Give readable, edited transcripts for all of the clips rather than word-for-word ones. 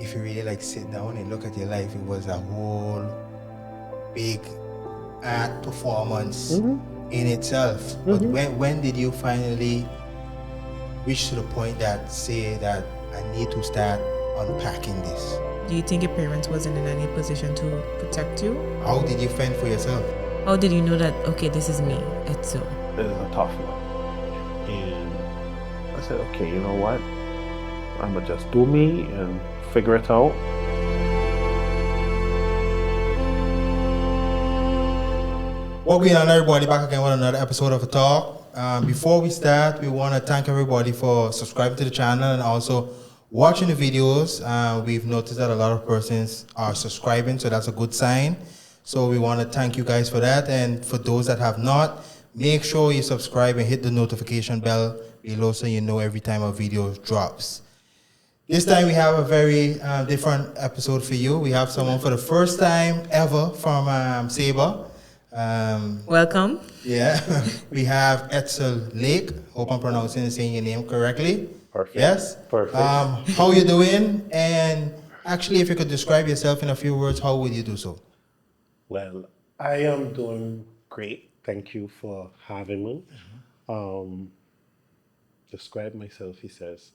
if you really like sit down and look at your life, it was a whole big art performance in itself. But when did you finally reach to the point that say that I need to start unpacking this? Do you think your parents wasn't in any position to protect you? How did you fend for yourself? How did you know that, okay, this is me, Edsel? It was a tough one. And I said, okay, you know what? I'm gonna just do me and figure it out. What going on, everybody? Back again with another episode of A Talk. Before we start, we want to thank everybody for subscribing to the channel and also watching the videos. We've noticed that a lot of persons are subscribing, so that's a good sign. So we want to thank you guys for that. And for those that have not, make sure you subscribe and hit the notification bell below so you know every time a video drops. This time we have a very different episode for you. We have someone for the first time ever from Saba. Welcome. Yeah, we have Edsel Lake. Hope I'm pronouncing and saying your name correctly. Perfect. Yes? Perfect. How you doing? And actually, if you could describe yourself in a few words, how would you do so? Well, I am doing great. Thank you for having me. Describe myself, he says.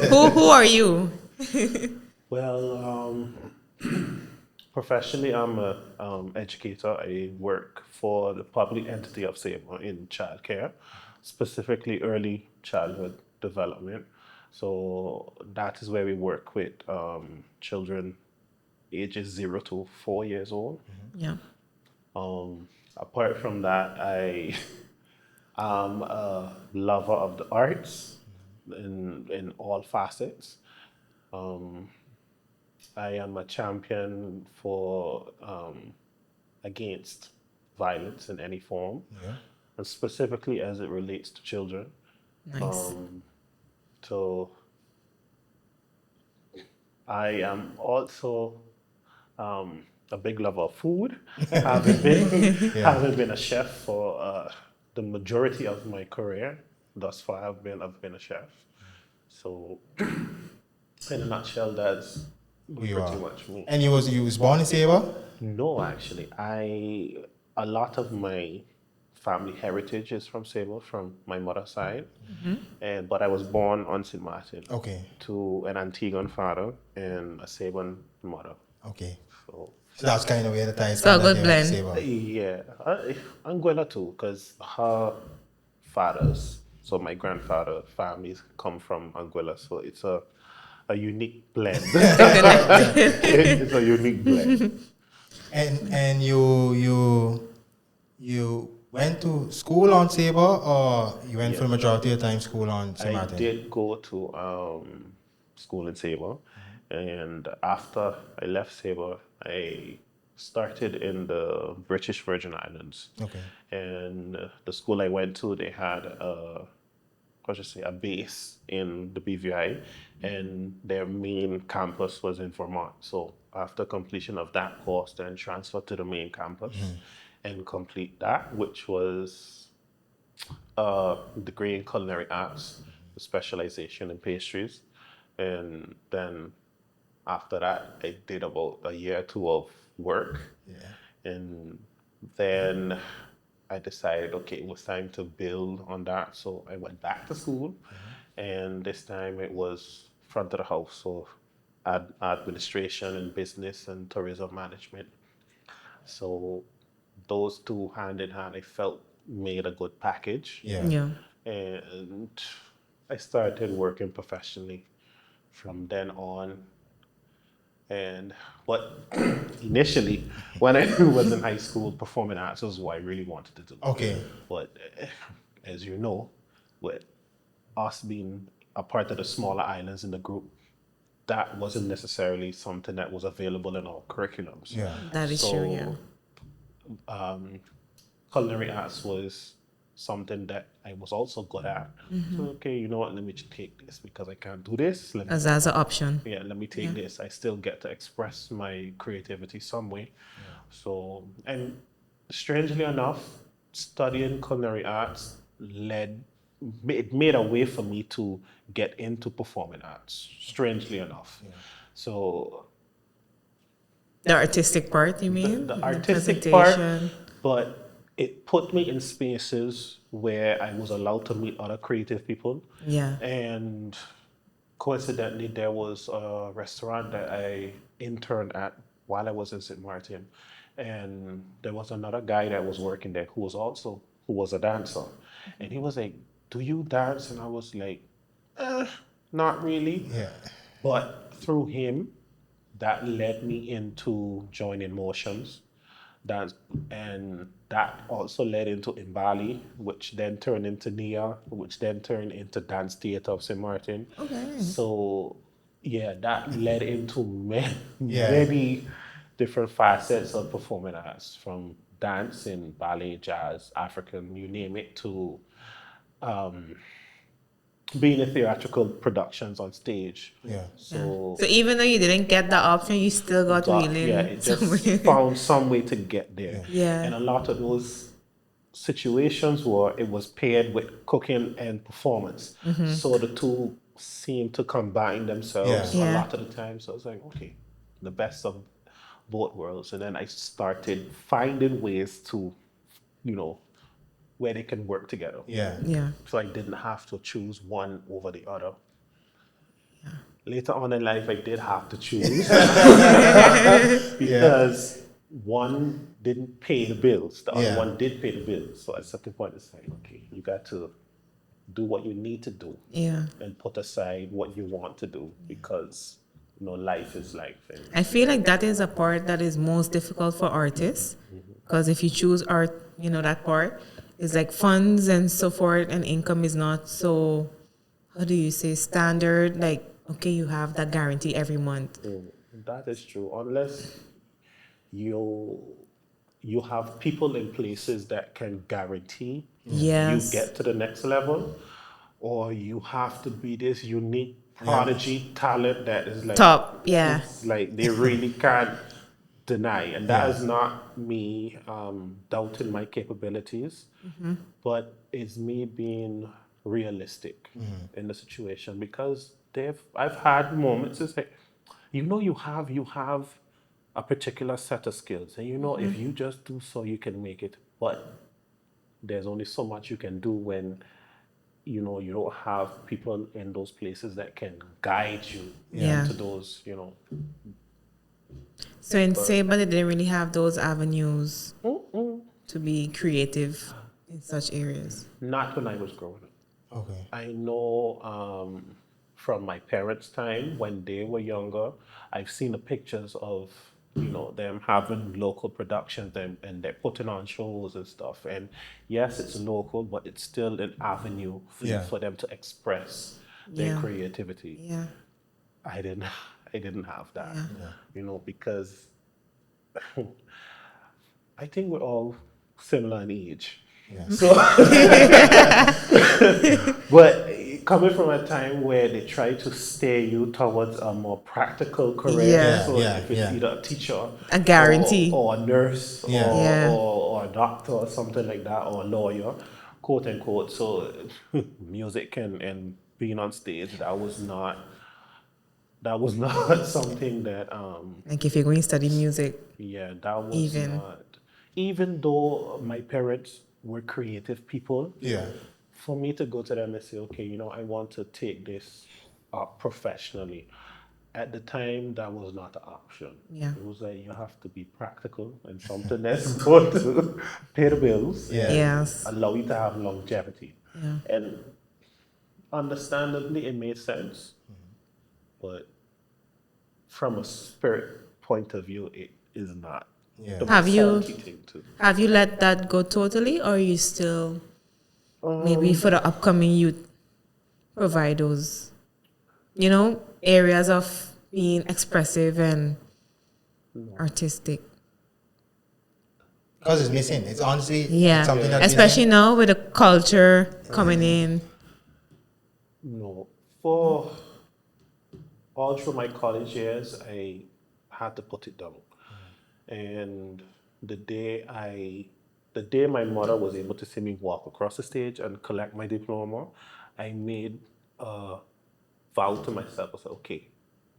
Who are you? Well, professionally, I'm an educator. I work for the public entity of Saba in childcare, specifically early childhood development. So that is where we work with children ages 0 to 4 years old. Yeah. Apart from that, I am a lover of the arts in all facets. I am a champion for against violence in any form, and specifically as it relates to children. Nice. So I am also a big lover of food. having been a chef for the majority of my career thus far, I've been a chef. So in a nutshell, that's pretty much me. And you was born in Saba? No, actually, a lot of my family heritage is from Saba, from my mother's side, but I was born on St. Martin. Okay. To an Antiguan father and a Saban mother. Okay. So that's kind of where the ties So a come good that blend. Saba. yeah, Anguilla too, because her fathers, so my grandfather families come from Anguilla, so it's a unique blend. It's a unique blend. And you went to school on Saba, or you went for the majority of the time school on St. I Martin? did go to school in Saba, and after I left Saba, I started in the British Virgin Islands. Okay. And the school I went to, they had a base in the BVI, and their main campus was in Vermont. So after completion of that course, then transfer to the main campus and complete that, which was a degree in culinary arts, a specialization in pastries. And then after that, I did about a year or two of work. Yeah. And then I decided, okay, it was time to build on that. So I went back to school, and this time it was front of the house, so administration and business and tourism management. So those two hand in hand, I felt made a good package. Yeah. And I started working professionally from then on. But initially, when I was in high school, performing arts was what I really wanted to do. Okay. But as you know, with us being a part of the smaller islands in the group, that wasn't necessarily something that was available in our curriculums. Yeah. That is true, yeah. Culinary arts was something that I was also good at. So, okay, you know what, let me just take this because I can't do this. As an option. Yeah, let me take this. I still get to express my creativity some way. So, and strangely enough, studying culinary arts made a way for me to get into performing arts, strangely enough. So The artistic part, you mean? the artistic part, presentation. but it put me in spaces where I was allowed to meet other creative people. Yeah. And coincidentally, there was a restaurant that I interned at while I was in St. Martin. And there was another guy that was working there who was a dancer. And he was like, "Do you dance?" And I was like, not really. Yeah. But through him, that led me into joining motions dance, and that also led into Imbali, which then turned into Nia, which then turned into Dance Theatre of St. Martin. Okay. So yeah, that led into Yeah. many different facets of performing arts, from dance and ballet, jazz, African, you name it, to being in theatrical productions on stage. Yeah. Yeah. So So even though you didn't get the option, you still got but yeah, willing it just somewhere. found some way to get there. Yeah. And a lot of those situations where it was paired with cooking and performance. So the two seem to combine themselves Yeah. a Yeah. lot of the time. So I was like, okay, the best of both worlds. And then I started finding ways to, you know, where they can work together. Yeah. Yeah. So I didn't have to choose one over the other. Later on in life, I did have to choose because one didn't pay the bills, the other Yeah. one did pay the bills. So at a certain point, it's like, okay, you got to do what you need to do Yeah. and put aside what you want to do, because life is life. And I feel like that is a part that is most difficult for artists, because if you choose art, that part is like funds and so forth, and income is not so, how do you say, standard. Like, okay, you have that guarantee every month. that is true, unless you you have people in places that can guarantee you Yes. get to the next level, or you have to be this unique prodigy talent that is like Top. Yeah. it's like they really can't deny. And that Yeah. is not me doubting my capabilities, but it's me being realistic in the situation, because I've had moments. It's like, you have a particular set of skills, and if you just do so, you can make it. But there's only so much you can do when you don't have people in those places that can guide you Yeah. into those. So in Saba, they didn't really have those avenues to be creative in such areas. Not when I was growing up. Okay. I know from my parents' time when they were younger, I've seen the pictures of them having local productions, and they're putting on shows and stuff. And yes, it's local, but it's still an avenue for them to express their Yeah. creativity. Yeah. I didn't I didn't have that. Yeah. Because I think we're all similar in age. Yeah. So, but coming from a time where they try to steer you towards a more practical career, Yeah. so Yeah, if it's yeah. either a teacher, A guarantee. or a nurse, Yeah. Yeah. or a doctor, or something like that, or a lawyer, quote unquote. So, music and being on stage, that was not something that Like if you're going to study music, yeah, that was even. not. Even though my parents were creative people, Yeah. for me to go to them and say, okay, I want to take this up professionally. At the time, that was not an option. Yeah. It was like you have to be practical and something that's going to pay the bills Yeah. and Yes. allow you to have longevity. Yeah. And understandably, it made sense, but from a spirit point of view, it is not. Yeah. The Have you- funky thing too. Have you let that go totally, or you still maybe for the upcoming youth provide those, areas of being expressive and artistic? Because it's missing. It's honestly Yeah, something that's especially missing. now with the culture coming in. No, for all through my college years, I had to put it down. And the day my mother was able to see me walk across the stage and collect my diploma, I made a vow to myself. I said, okay,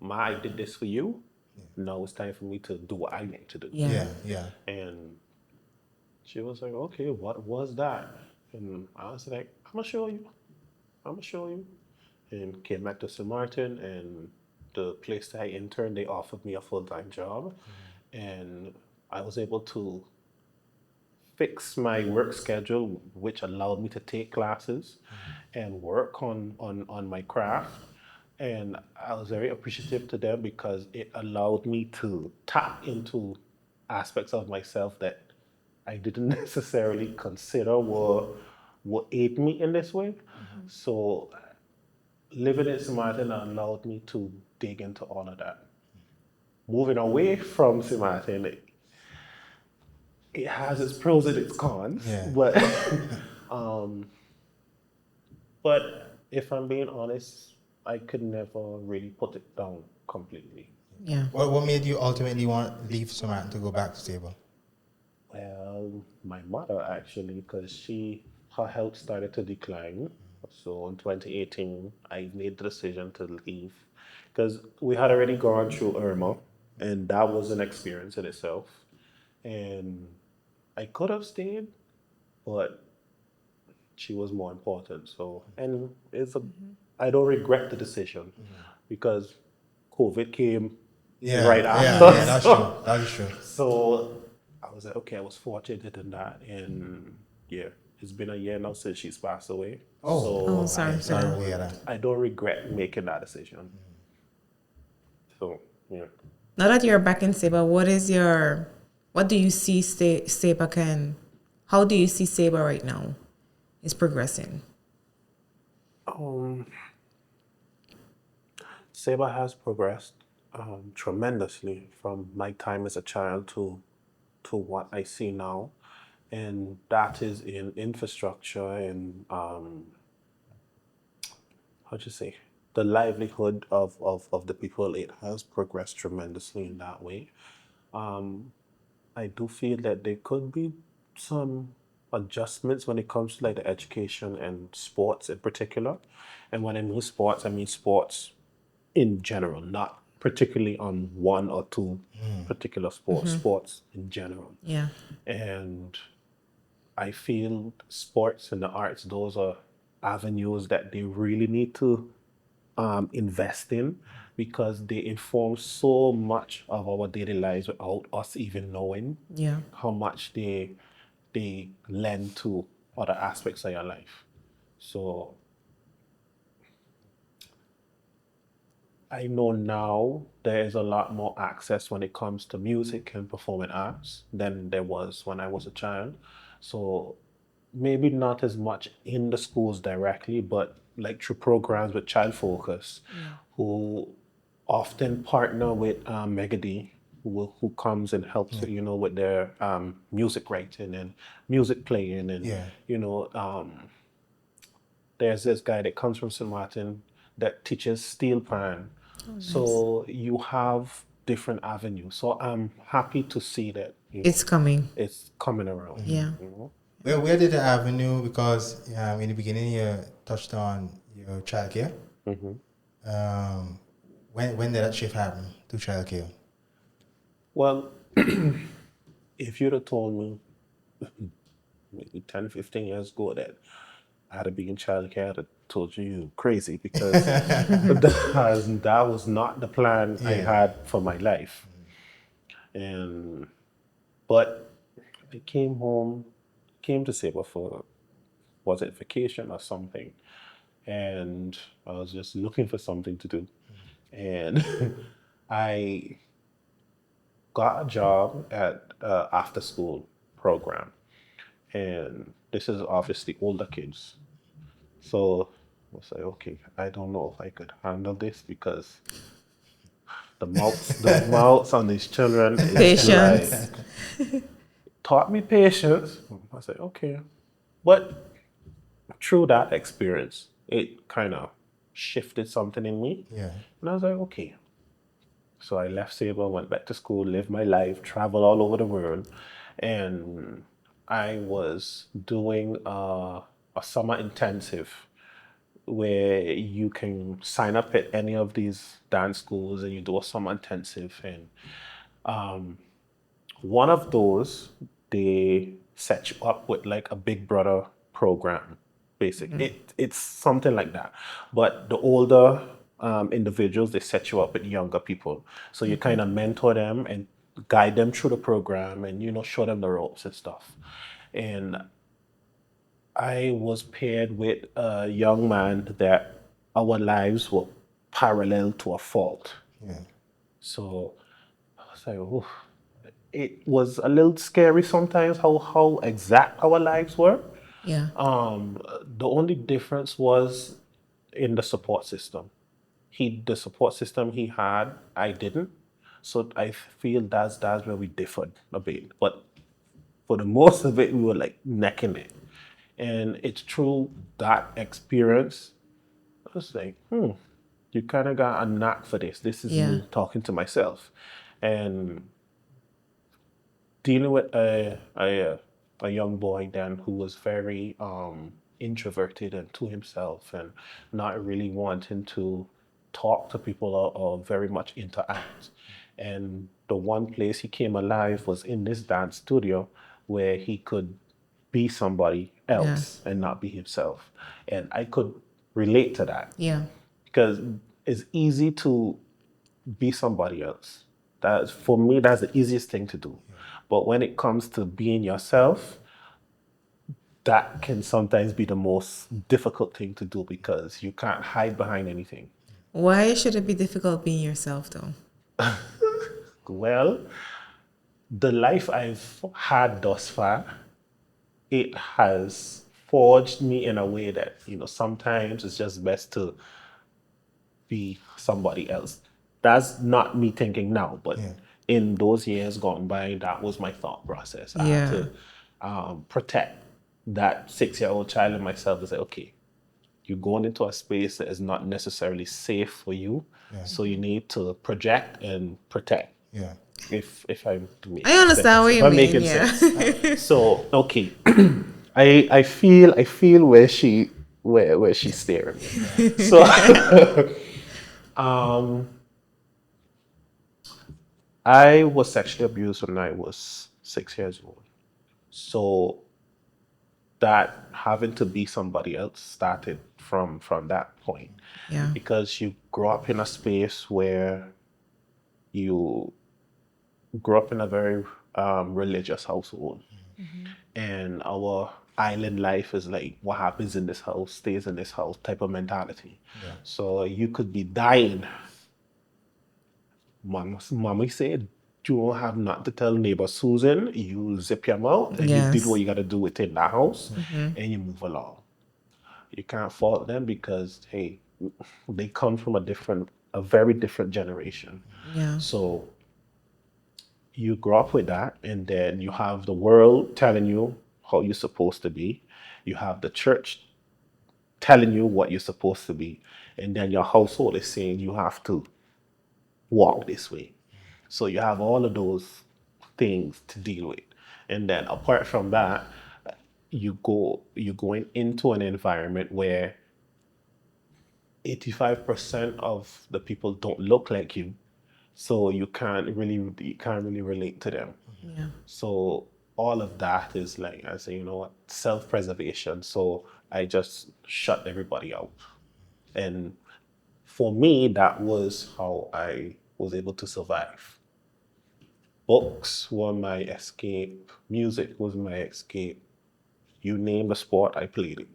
I did this for you. Now it's time for me to do what I need to do. Yeah. And she was like, okay, what was that? And I was like, I'm gonna show you. I'm gonna show you. And came back to St. Martin, and the place that I interned, they offered me a full-time job. And I was able to fix my work schedule, which allowed me to take classes and work on my craft. And I was very appreciative to them because it allowed me to tap into aspects of myself that I didn't necessarily consider were aid me in this way. So living in Martin allowed me to dig into all of that. Moving away from Martin, it has its pros and its cons, Yeah. um, but if I'm being honest, I could never really put it down completely. Yeah. What made you ultimately want to leave Samaritan to go back to Saba? Well, my mother actually, because her health started to decline. So in 2018, I made the decision to leave because we had already gone through Irma, and that was an experience in itself. And I could have stayed, but she was more important. So, and I don't regret the decision because COVID came right after. That's true. That is true. So I was like, okay, I was fortunate in that. And yeah, it's been a year now since she's passed away. Oh, So sorry. Sorry to hear that. I don't regret making that decision. So, yeah. Now that you're back in Saba, what do you see Saba how do you see Saba right now is progressing? Um, Saba has progressed tremendously from my time as a child to what I see now, and that is in infrastructure and how to say the livelihood of the people. It has progressed tremendously in that way. I do feel that there could be some adjustments when it comes to like the education and sports in particular. And when I mean sports in general, not particularly on one or two particular sports, sports in general. Yeah. And I feel sports and the arts, those are avenues that they really need to invest in because they inform so much of our daily lives without us even knowing Yeah. how much they lend to other aspects of your life. So I know now there is a lot more access when it comes to music and performing arts than there was when I was a child. So maybe not as much in the schools directly, but like through programs with Child Focus, who often partner with Megady, who comes and helps with their music writing and music playing and Yeah. there's this guy that comes from St. Martin that teaches steel pan. So you have different avenues. So I'm happy to see that It's coming. it's coming around. Yeah. Where did the avenue, because in the beginning you touched on your childcare. When did that shift happen to childcare? Well, if you'd have told me maybe 10, 15 years ago that I had to be in childcare, I'd have told you crazy because that was not the plan I had for my life. And but I came to Saba for, was it vacation or something? And I was just looking for something to do. And I got a job at after school program. And this is obviously older kids. So I was like, okay, I don't know if I could handle this because the mouths on these children is Patience. like taught me patience. I said, okay. But through that experience, it kind of shifted something in me. Yeah. And I was like, okay. So I left Saba, went back to school, lived my life, traveled all over the world. And I was doing a summer intensive where you can sign up at any of these dance schools and you do a summer intensive. And one of those, they set you up with like a Big Brother program, basic. It's something like that. But the older individuals, they set you up with younger people. So you kind of mentor them and guide them through the program and, show them the ropes and stuff. And I was paired with a young man that our lives were parallel to a fault. Yeah. So I was like, "Oof." It was a little scary sometimes how exact our lives were. Yeah. The only difference was in the support system. The support system he had, I didn't. So I feel that's where we differed a bit. But for the most of it, we were like neck and neck. And it's through that experience, I was like, you kind of got a knack for this. This is Yeah. me talking to myself. And dealing with a young boy then who was very introverted and to himself and not really wanting to talk to people or very much interact. And the one place he came alive was in this dance studio where he could be somebody Yeah. else and not be himself. And I could relate to that Yeah. because it's easy to be somebody else. That's for me, that's the easiest thing to do. But when it comes to being yourself, that can sometimes be the most difficult thing to do because you can't hide behind anything. Why should it be difficult being yourself though? Well, the life I've had thus far, it has forged me in a way that, sometimes it's just best to be somebody else. That's not me thinking now, but Yeah. in those years gone by, that was my thought process. I had Yeah. to protect that 6-year-old child in myself to say, okay, you're going into a space that is not necessarily safe for you, Yeah. so you need to project and protect. Yeah. If I'm I making understand sense, what if you I'm mean, making yeah. sense. So okay, I feel where she's staring. So um, I was sexually abused when I was 6 years old. So that having to be somebody else started from that point Yeah. because you grow up in a space where you grew up in a very religious household, and our island life is like what happens in this house stays in this house type of mentality. Yeah. So you could be dying. Mommy said, you don't have nothing to tell neighbor Susan. You zip your mouth and you did what Yes. you got to do within that house and you move along. You can't fault them because, hey, they come from a very different generation. Yeah. So you grow up with that, and then you have the world telling you how you're supposed to be. You have the church telling you what you're supposed to be. And then your household is saying you have to walk this way. So you have all of those things to deal with. And then apart from that, you're going into an environment where 85% of the people don't look like you. So you can't really relate to them. Yeah. So all of that is like I say, what, self-preservation. So I just shut everybody out. And for me, that was how I was able to survive. Books were my escape. Music was my escape. You name the sport, I played it.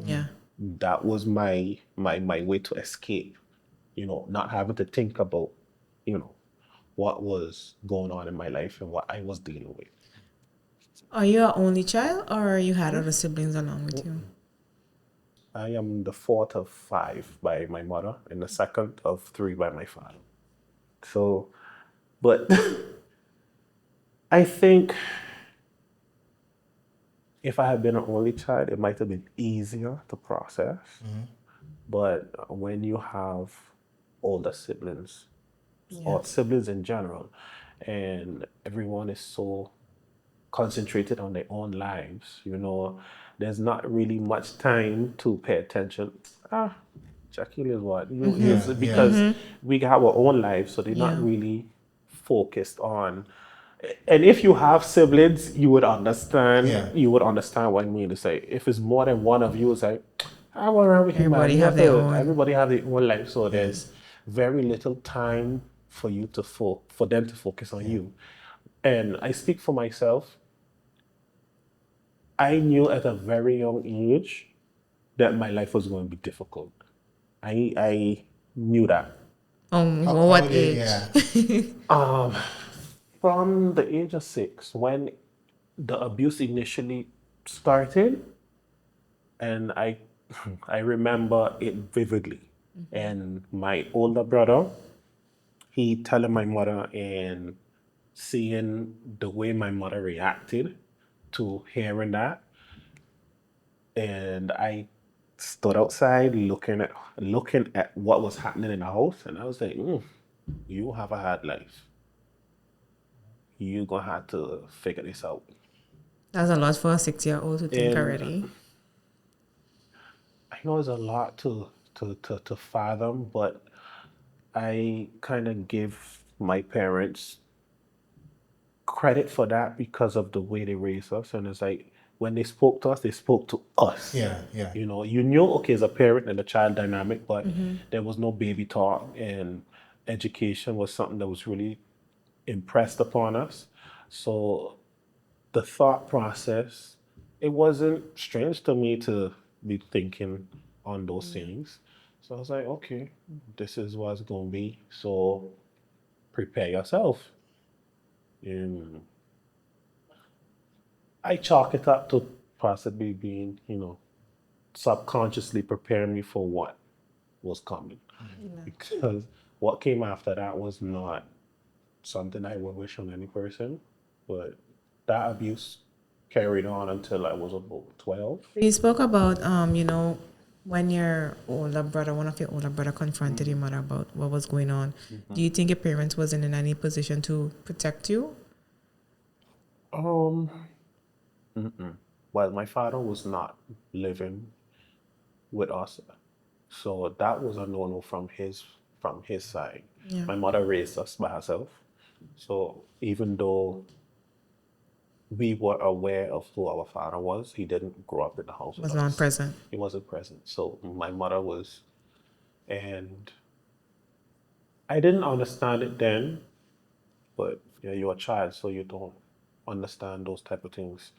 Yeah. That was my way to escape. Not having to think about, you know, what was going on in my life and what I was dealing with. Are you an only child or you had other siblings along with you? I am the fourth of five by my mother and the second of three by my father. So, but I think if I had been an only child, it might have been easier to process. But when you have older siblings Yeah. or siblings in general, and everyone is so concentrated on their own lives, there's not really much time to pay attention. Shaquille is what you Yeah, is yeah. because we have our own lives, so they're not Yeah. really focused on. And if you have siblings, you would understand. Yeah. You would understand what I mean to say. If it's more than one of you, it's like, I want around with you, man. Everybody You have have their to. own. Everybody have their own life, so Yeah. there's very little time for you to for them to focus on you. And I speak for myself. I knew at a very young age that my life was going to be difficult. I knew that. What They, age? yeah. Um, from the age of 6, when the abuse initially started, and I remember it vividly. And my older brother, he telling my mother and seeing the way my mother reacted to hearing that, and I stood outside looking at what was happening in the house, and I was like, "You have a hard life. You gonna have to figure this out." That's a lot for a 6-year-old to think And already. I know it's a lot to fathom, but I kind of give my parents credit for that because of the way they raised us. And it's like when they spoke to us, they spoke to us. Yeah, yeah. You knew, okay, as a parent and a child dynamic, but there was no baby talk, and education was something that was really impressed upon us. So the thought process, it wasn't strange to me to be thinking on those things. So I was like, okay, this is what it's going to be. So prepare yourself. And I chalk it up to possibly being, subconsciously preparing me for what was coming. Because what came after that was not something I would wish on any person. But that abuse carried on until I was about 12. You spoke about when your older brother, one of your older brother, confronted your mother about what was going on. Do you think your parents wasn't in any position to protect you? Um, well, my father was not living with us, so that was a no-no from his side. Yeah. My mother raised us by herself, so even though we were aware of who our father was, he didn't grow up in the house with Was not us. present. He wasn't present. So my mother was, and I didn't understand it then, but yeah, you're a child, so you don't understand those type of things.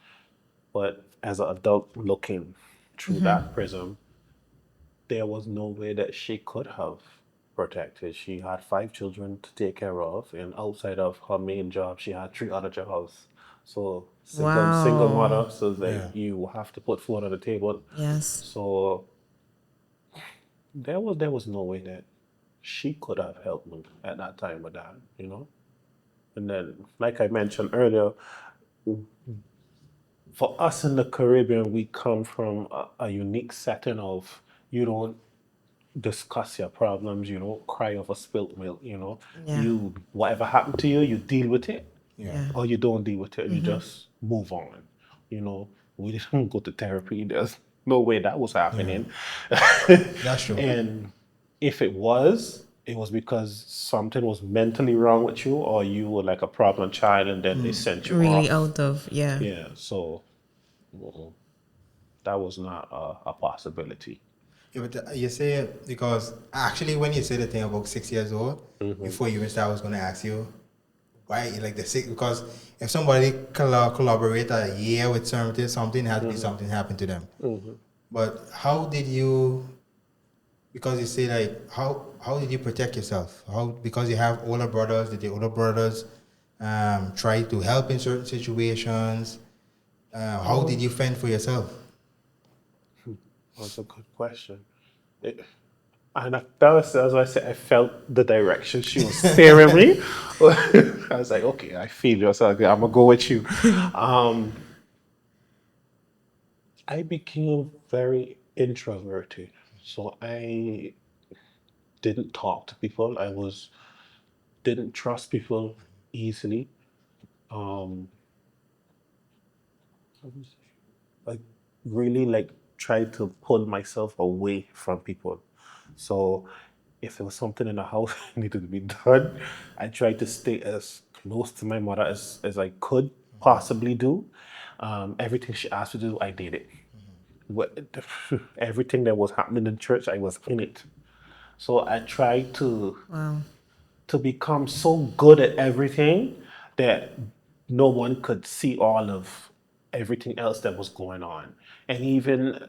But as an adult looking through that prism, there was no way that she could have protected. She had 5 children to take care of, and outside of her main job, she had 3 other jobs. So single Wow. mother, so like Yeah. you have to put food on the table. Yes. So there was no way that she could have helped me at that time with that. And then, like I mentioned earlier, for us in the Caribbean, we come from a unique setting of you don't discuss your problems, you don't cry over spilt milk. Yeah. You whatever happened to you, you deal with it, Yeah. Yeah. or you don't deal with it. You just move on. You know, we didn't go to therapy. There's no way that was Yeah. happening. That's true. And if it was because something was mentally wrong with you, or you were like a problem child, and then they sent you Really off. out of, yeah. Yeah, so that was not a possibility. Yeah, but you say because actually when you say the thing about 6 years old, before you even start, I was going to ask you why like the six, because if somebody collaborate a year with something had to be something happened to them. But how did you? Because you say like how did you protect yourself? How, because you have older brothers? Did the older brothers try to help in certain situations? How did you fend for yourself? That's a good question. It, and that was as I said, I felt the direction she was steering me. I was like, okay, I feel you. So I'm gonna go with you. Um, I became very introverted, so I didn't talk to people. I was didn't trust people easily. Um, like really like try to pull myself away from people. So if there was something in the house that needed to be done, I tried to stay as close to my mother as I could possibly do. Everything she asked me to do, I did it. What, everything that was happening in church, I was in it. So I tried Wow. to become so good at everything that no one could see all of everything else that was going on. And even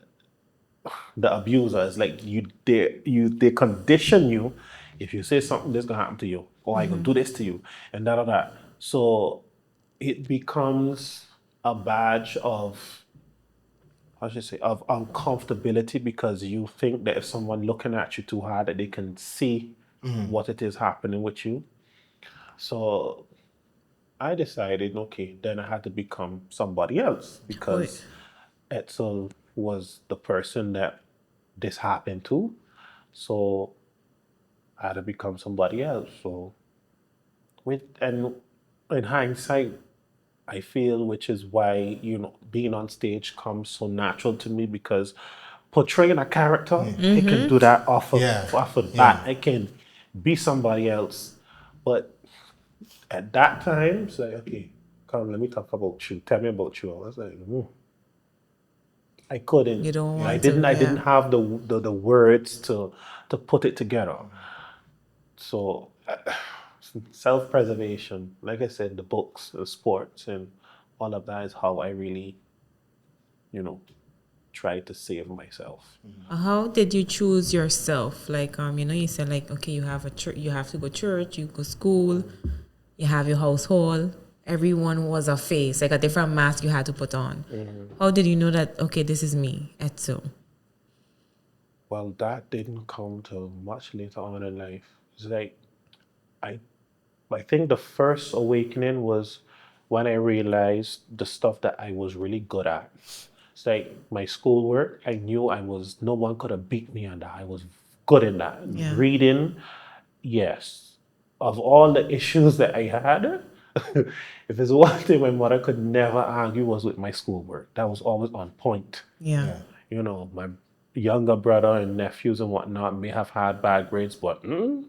the abusers, like they condition you. If you say something, this gonna happen to you, or I gonna do this to you, and that. So it becomes a badge of, how should I say, of uncomfortability, because you think that if someone looking at you too hard, that they can see what it is happening with you. So I decided, okay, then I had to become somebody else, Wait. because Edsel was the person that this happened to. So I had to become somebody else. So with and in hindsight, I feel, which is why, being on stage comes so natural to me, because portraying a character, I can do that Yeah. off of Yeah. bat. I can be somebody else. But at that time, it's like, okay, come, let me talk about you. Tell me about you. I was like, I couldn't. You don't I want didn't. to, I didn't yeah. have the words to put it together. So self-preservation, like I said, the books, the sports, and all of that is how I really, you know, try to save myself. How did you choose yourself? Like, you said like, okay, you have a church, you have to go church, you go school, you have your household. Everyone was a face, like a different mask you had to put on. How did you know that, okay, this is me, Edsel? Well, that didn't come till much later on in life. It's like I I think the first awakening was when I realized the stuff that I was really good at. It's like my schoolwork, I knew no one could have beat me on that. I was good in that. Yeah. Reading, yes. Of all the issues that I had, if there's one thing my mother could never argue, was with my schoolwork. That was always on point. Yeah. Yeah. My younger brother and nephews and whatnot may have had bad grades, but Yeah.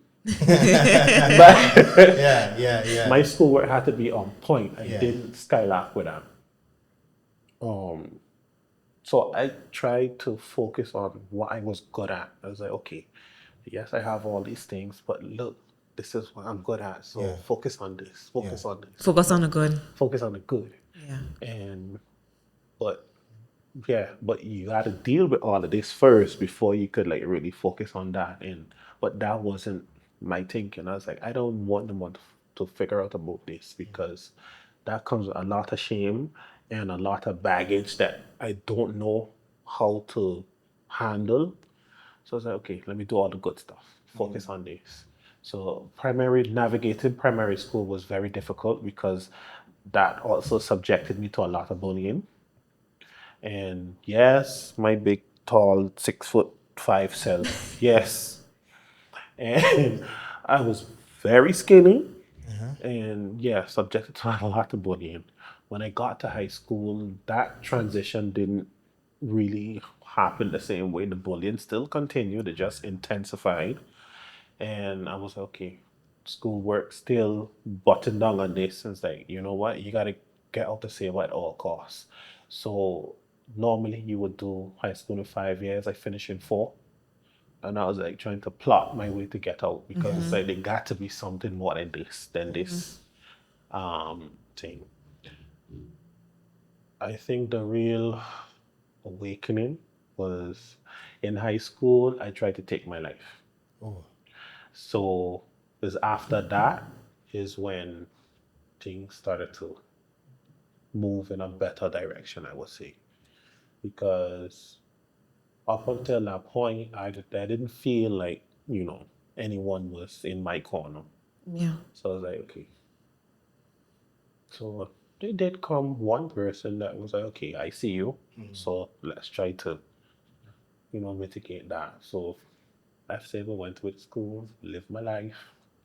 Yeah. Yeah. my schoolwork had to be on point. I Yeah. didn't skylark with them. Um, so I tried to focus on what I was good at. I was like, okay, yes, I have all these things, but look, this is what I'm good at. So Yeah. focus on this. Yeah. Focus on this. Focus on the good. Focus on the good. Yeah. And but yeah, but you got to deal with all of this first before you could like really focus on that. And but that wasn't my thinking. I was like, I don't want them to figure out about this, because that comes with a lot of shame and a lot of baggage that I don't know how to handle. So I was like, okay, let me do all the good stuff. Focus on this. So navigating primary school was very difficult, because that also subjected me to a lot of bullying. And yes, my big, tall, 6'5" self. Yes. And I was very skinny. And yeah, subjected to a lot of bullying. When I got to high school, that transition didn't really happen the same way. The bullying still continued, it just intensified. And I was like, okay, schoolwork still buttoned down on this. And it's like, you know what? You got to get out the Saba at all costs. So normally you would do high school in 5 years. I finished in 4. And I was like trying to plot my way to get out, because it's like there got to be something more than this thing. I think the real awakening was in high school. I tried to take my life. Oh. So is after that is when things started to move in a better direction, I would say. Because up until that point, I didn't feel like, anyone was in my corner. Yeah. So I was like, okay. So there did come one person that was like, okay, I see you. So let's try to, mitigate that. So left Saba, went to school, lived my life,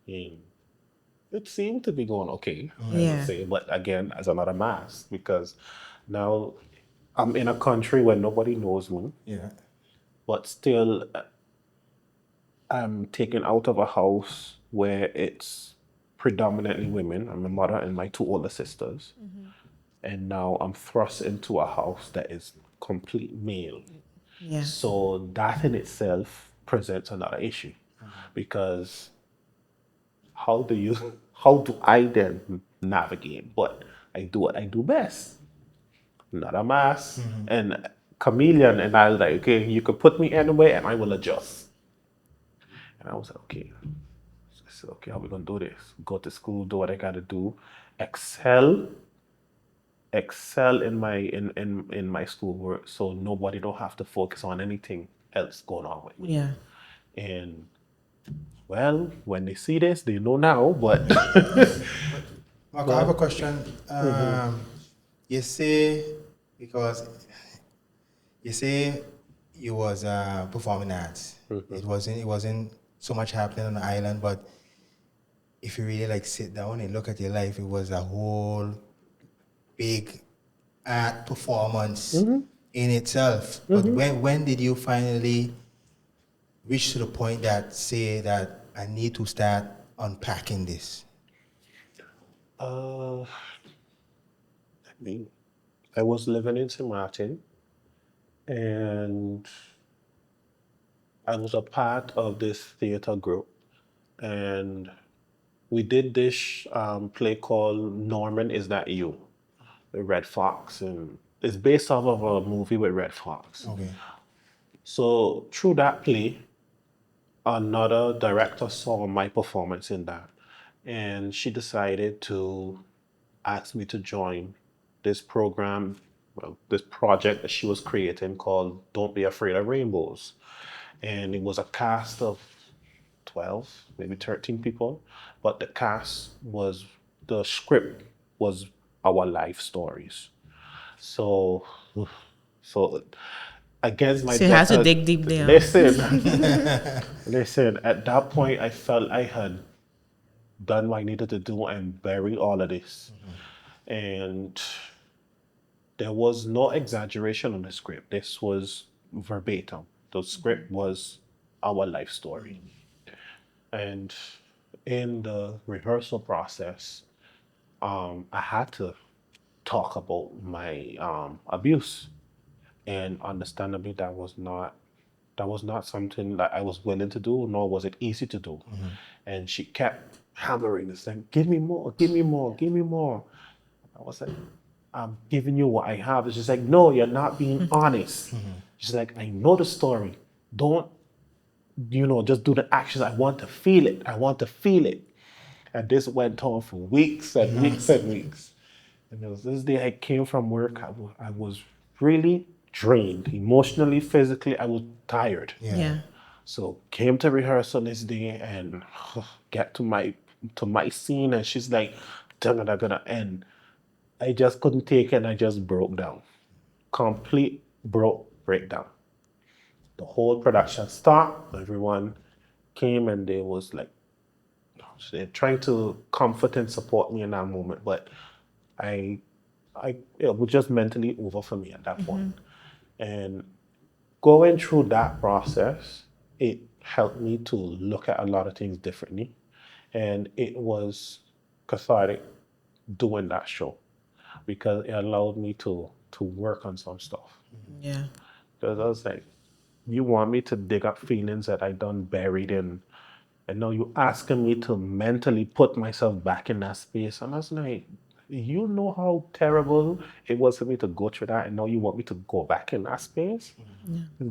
and it seemed to be going okay, I would Yeah. say. But again, as another mask, because now I'm in a country where nobody knows me, Yeah. but still I'm taken out of a house where it's predominantly women. I'm a mother and my two older sisters. And now I'm thrust into a house that is complete male. Yeah. So that in itself presents another issue because how do I then navigate? But I do what I do best. Not a mass and chameleon, and I was like, okay, you could put me anywhere and I will adjust. And I was like, okay. I said, okay, how we gonna do this? Go to school, do what I gotta do, excel, excel in in my schoolwork, so nobody don't have to focus on anything else going on with me. Yeah. And well, when they see this, they know now. But Mark, I have a question. You say because you say you was performing arts. It wasn't so much happening on the island, but if you really like sit down and look at your life, it was a whole big art performance in itself. But when did you finally reach to the point that say that I need to start unpacking this? I mean, I was living in St. Martin, and I was a part of this theater group, and we did this play called Norman Is That You? With Red Fox, and it's based off of a movie with Red Fox. Okay. So through that play, another director saw my performance in that, and she decided to ask me to join this program, well, this project that she was creating called Don't Be Afraid of Rainbows. And it was a cast of 12, maybe 13 people, but the script was our life stories. So, so against my So you have to better, dig deep down. listen, listen, at that point, I felt I had done what I needed to do and buried all of this. And there was no exaggeration on the script. This was verbatim. The script was our life story. And in the rehearsal process, I had to talk about my abuse, and understandably, that was not something that I was willing to do, nor was it easy to do. And she kept hammering this thing, give me more, give me more, give me more. I was like, I'm giving you what I have. It's just like, no, you're not being honest. She's like, I know the story. Don't, just do the actions. I want to feel it. I want to feel it. And this went on for weeks and weeks and weeks. And there was this day I came from work. I was really drained, emotionally, physically. I was tired. Yeah. So came to rehearsal this day and get to my scene, and she's like, gonna end. I just couldn't take it, and I just broke down. Complete breakdown. The whole production stopped. Everyone came and they was like, they're trying to comfort and support me in that moment, but I, it was just mentally over for me at that point. And going through that process, it helped me to look at a lot of things differently, and it was cathartic doing that show because it allowed me to work on some stuff. Yeah. Because I was like, you want me to dig up feelings that I done buried in, and now you asking me to mentally put myself back in that space. And I was like, you know how terrible it was for me to go through that, and now you want me to go back in that space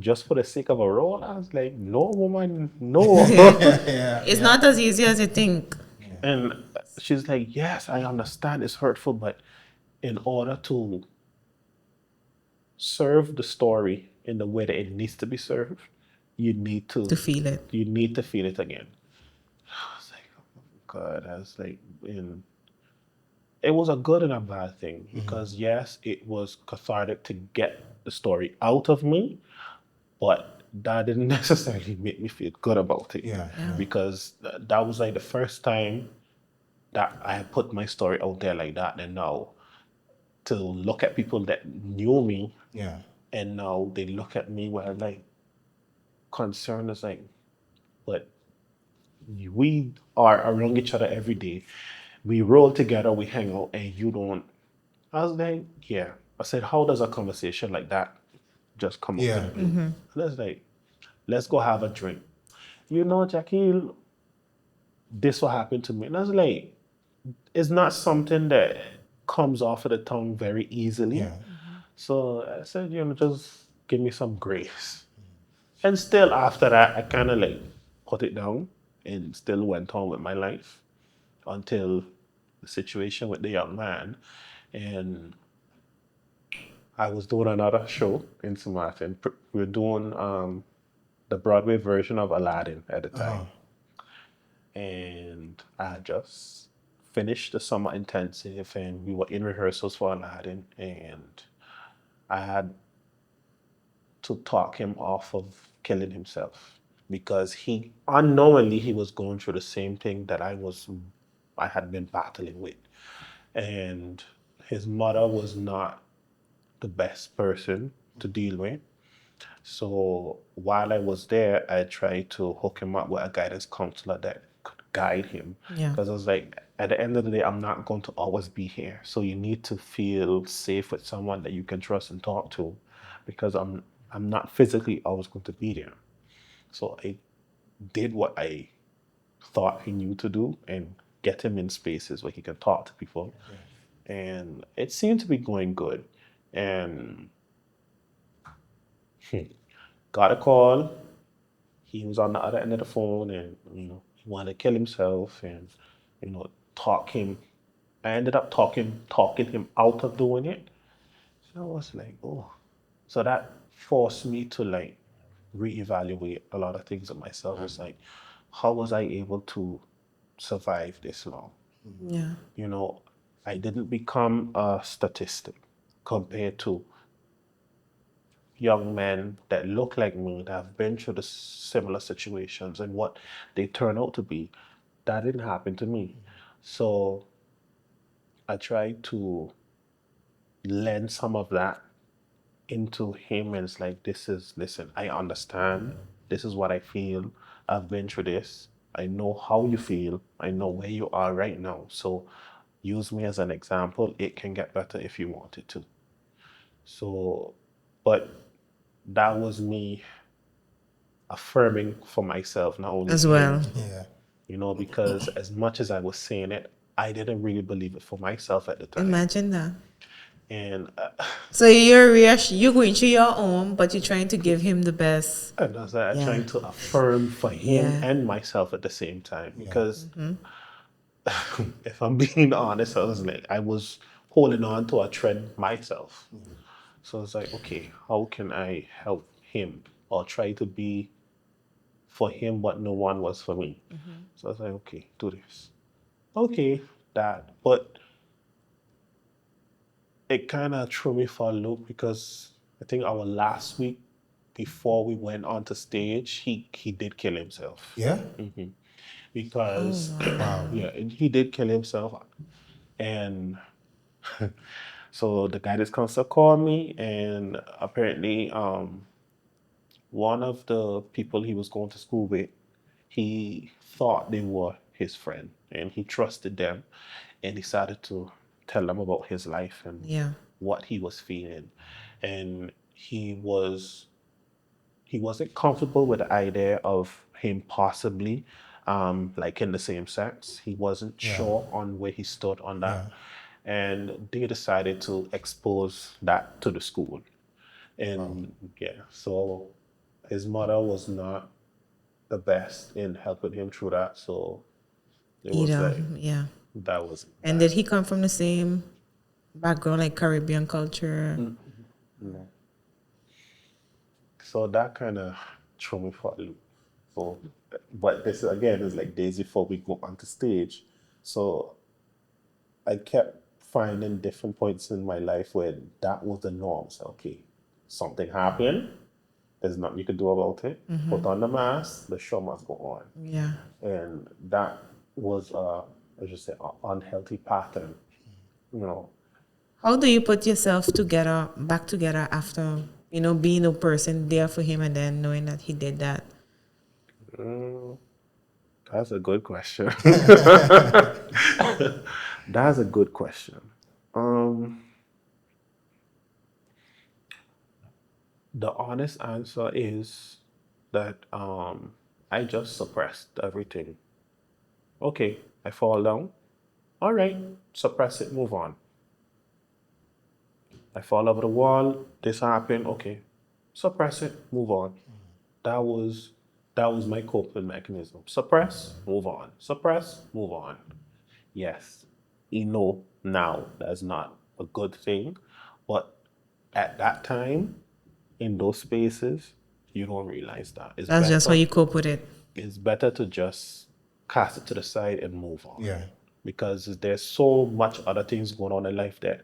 just for the sake of a role? I was like, no, woman, no. It's not as easy as you think. And she's like, yes, I understand it's hurtful, but in order to serve the story in the way that it needs to be served, you need To feel it. you need to feel it again. I was like, oh God, I was like, it was a good and a bad thing because yes, it was cathartic to get the story out of me, but that didn't necessarily make me feel good about it. Yeah. Because that was like the first time that I had put my story out there like that, and now to look at people that knew me, Yeah. and now they look at me where like concern is like, but we are around each other every day. We roll together, we hang out, and you don't. I was like, yeah. I said, how does a conversation like that just come out of Yeah. the blue? And I was like, let's go have a drink. You know, Jackie, this will happen to me. And I was like, it's not something that comes off of the tongue very easily. Yeah. So I said, just give me some grace. And still after that, I kind of like put it down and still went on with my life until the situation with the young man. And I was doing another show in St. Martin. We were doing the Broadway version of Aladdin at the time. And I had just finished the summer intensive and we were in rehearsals for Aladdin. And I had to talk him off of killing himself because he unknowingly he was going through the same thing that I had been battling with. And his mother was not the best person to deal with. So while I was there, I tried to hook him up with a guidance counselor that could guide him. Yeah. Because I was like, at the end of the day, I'm not going to always be here. So you need to feel safe with someone that you can trust and talk to, because I'm not physically always going to be there. So I did what I thought he knew to do and get him in spaces where he can talk to people. And it seemed to be going good. And got a call. He was on the other end of the phone, and he wanted to kill himself, and talk him. I ended up talking him out of doing it. So I was like, oh. So that forced me to like reevaluate a lot of things of myself. It's like, how was I able to survive this long? Yeah. I didn't become a statistic compared to young men that look like me, that have been through the similar situations and what they turn out to be. That didn't happen to me. So I tried to lend some of that into him, and it's like, listen, I understand. This is what I feel. I've been through this. I know how you feel. I know where you are right now. So use me as an example. It can get better if you want it to. So, but that was me affirming for myself, not only As well. him, Yeah. because as much as I was saying it, I didn't really believe it for myself at the time. Imagine that. And So you're going through your own, but you're trying to give him the best. I was Yeah. trying to affirm for him Yeah. and myself at the same time, because if I'm being honest, I was holding on to a trend myself. So it's like, okay, how can I help him or try to be for him what no one was for me? So I was like, okay, do this. Okay, that. But it kind of threw me for a loop, because I think our last week before we went on to stage, he did kill himself. Yeah. Because Wow. yeah, he did kill himself. And so the guidance counselor called me, and apparently one of the people he was going to school with, he thought they were his friend and he trusted them, and decided to tell them about his life and Yeah. what he was feeling. And he wasn't comfortable with the idea of him possibly like in the same sex. He wasn't Yeah. sure on where he stood on that. Yeah. And they decided to expose that to the school. And yeah, so his mother was not the best in helping him through that. So it was Either. like, Yeah. that was And did he come from the same background, like Caribbean culture? no. So that kind of threw me for a loop. So, but this again is like days before we go onto stage. So I kept finding different points in my life where that was the norm. So, okay, something happened. There's nothing you can do about it. Put on the mask. The show must go on. Yeah. And that was, I should say, an unhealthy pattern. You know, How do you put yourself together, back together after, being a person there for him and then knowing that he did that? That's a good question. That's a good question. Um, the honest answer is that I just suppressed everything. Okay, I fall down. All right, suppress it, move on. I fall over the wall. This happened. Okay, suppress it, move on. That was that was my coping mechanism. Suppress, move on. Suppress, move on. Yes, you know now that's not a good thing, but at that time, in those spaces, you don't realize that. That's just how you cope with it. It's better to just cast it to the side and move on. Yeah. Because there's so much other things going on in life that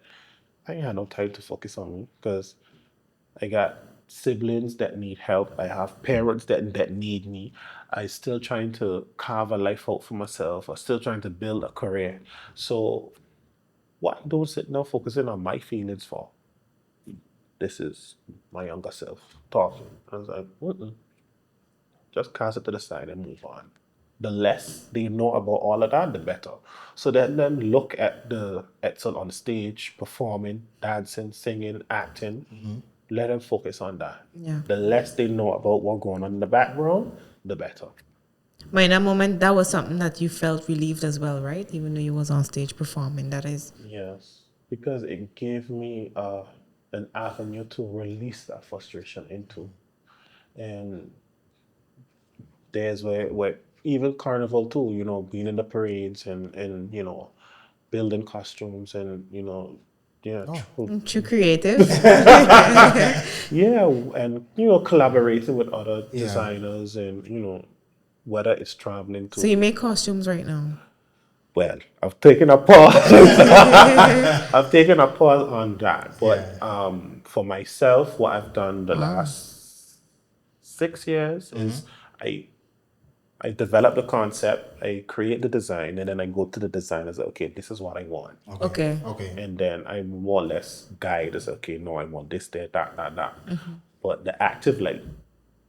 I ain't had no time to focus on me because I got siblings that need help. I have parents that need me. I still trying to carve a life out for myself. I'm still trying to build a career. So what don't sit now focusing on my feelings for? This is my younger self talking. I was like, just cast it to the side and move on. The less they know about all of that, the better. So let them look at the Edsel on stage, performing, dancing, singing, acting. Let them focus on that. Yeah. The less they know about what's going on in the background, the better. But in that moment, that was something that you felt relieved as well, right? Even though you was on stage performing, that is. Yes, because it gave me an avenue to release that frustration into. And there's where even carnival too, being in the parades and building costumes and yeah, Too creative. yeah, and collaborating with other Yeah. designers and whether it's traveling So to. you make costumes right now. Well, I've taken a pause. I've taken a pause on that, but Yeah. for myself, what I've done the last 6 years is I I develop the concept, I create the design, and then I go to the designer and say, okay, this is what I want. Okay. Okay. And then I more or less guide as, okay, no, I want this, there, that. But the active, like,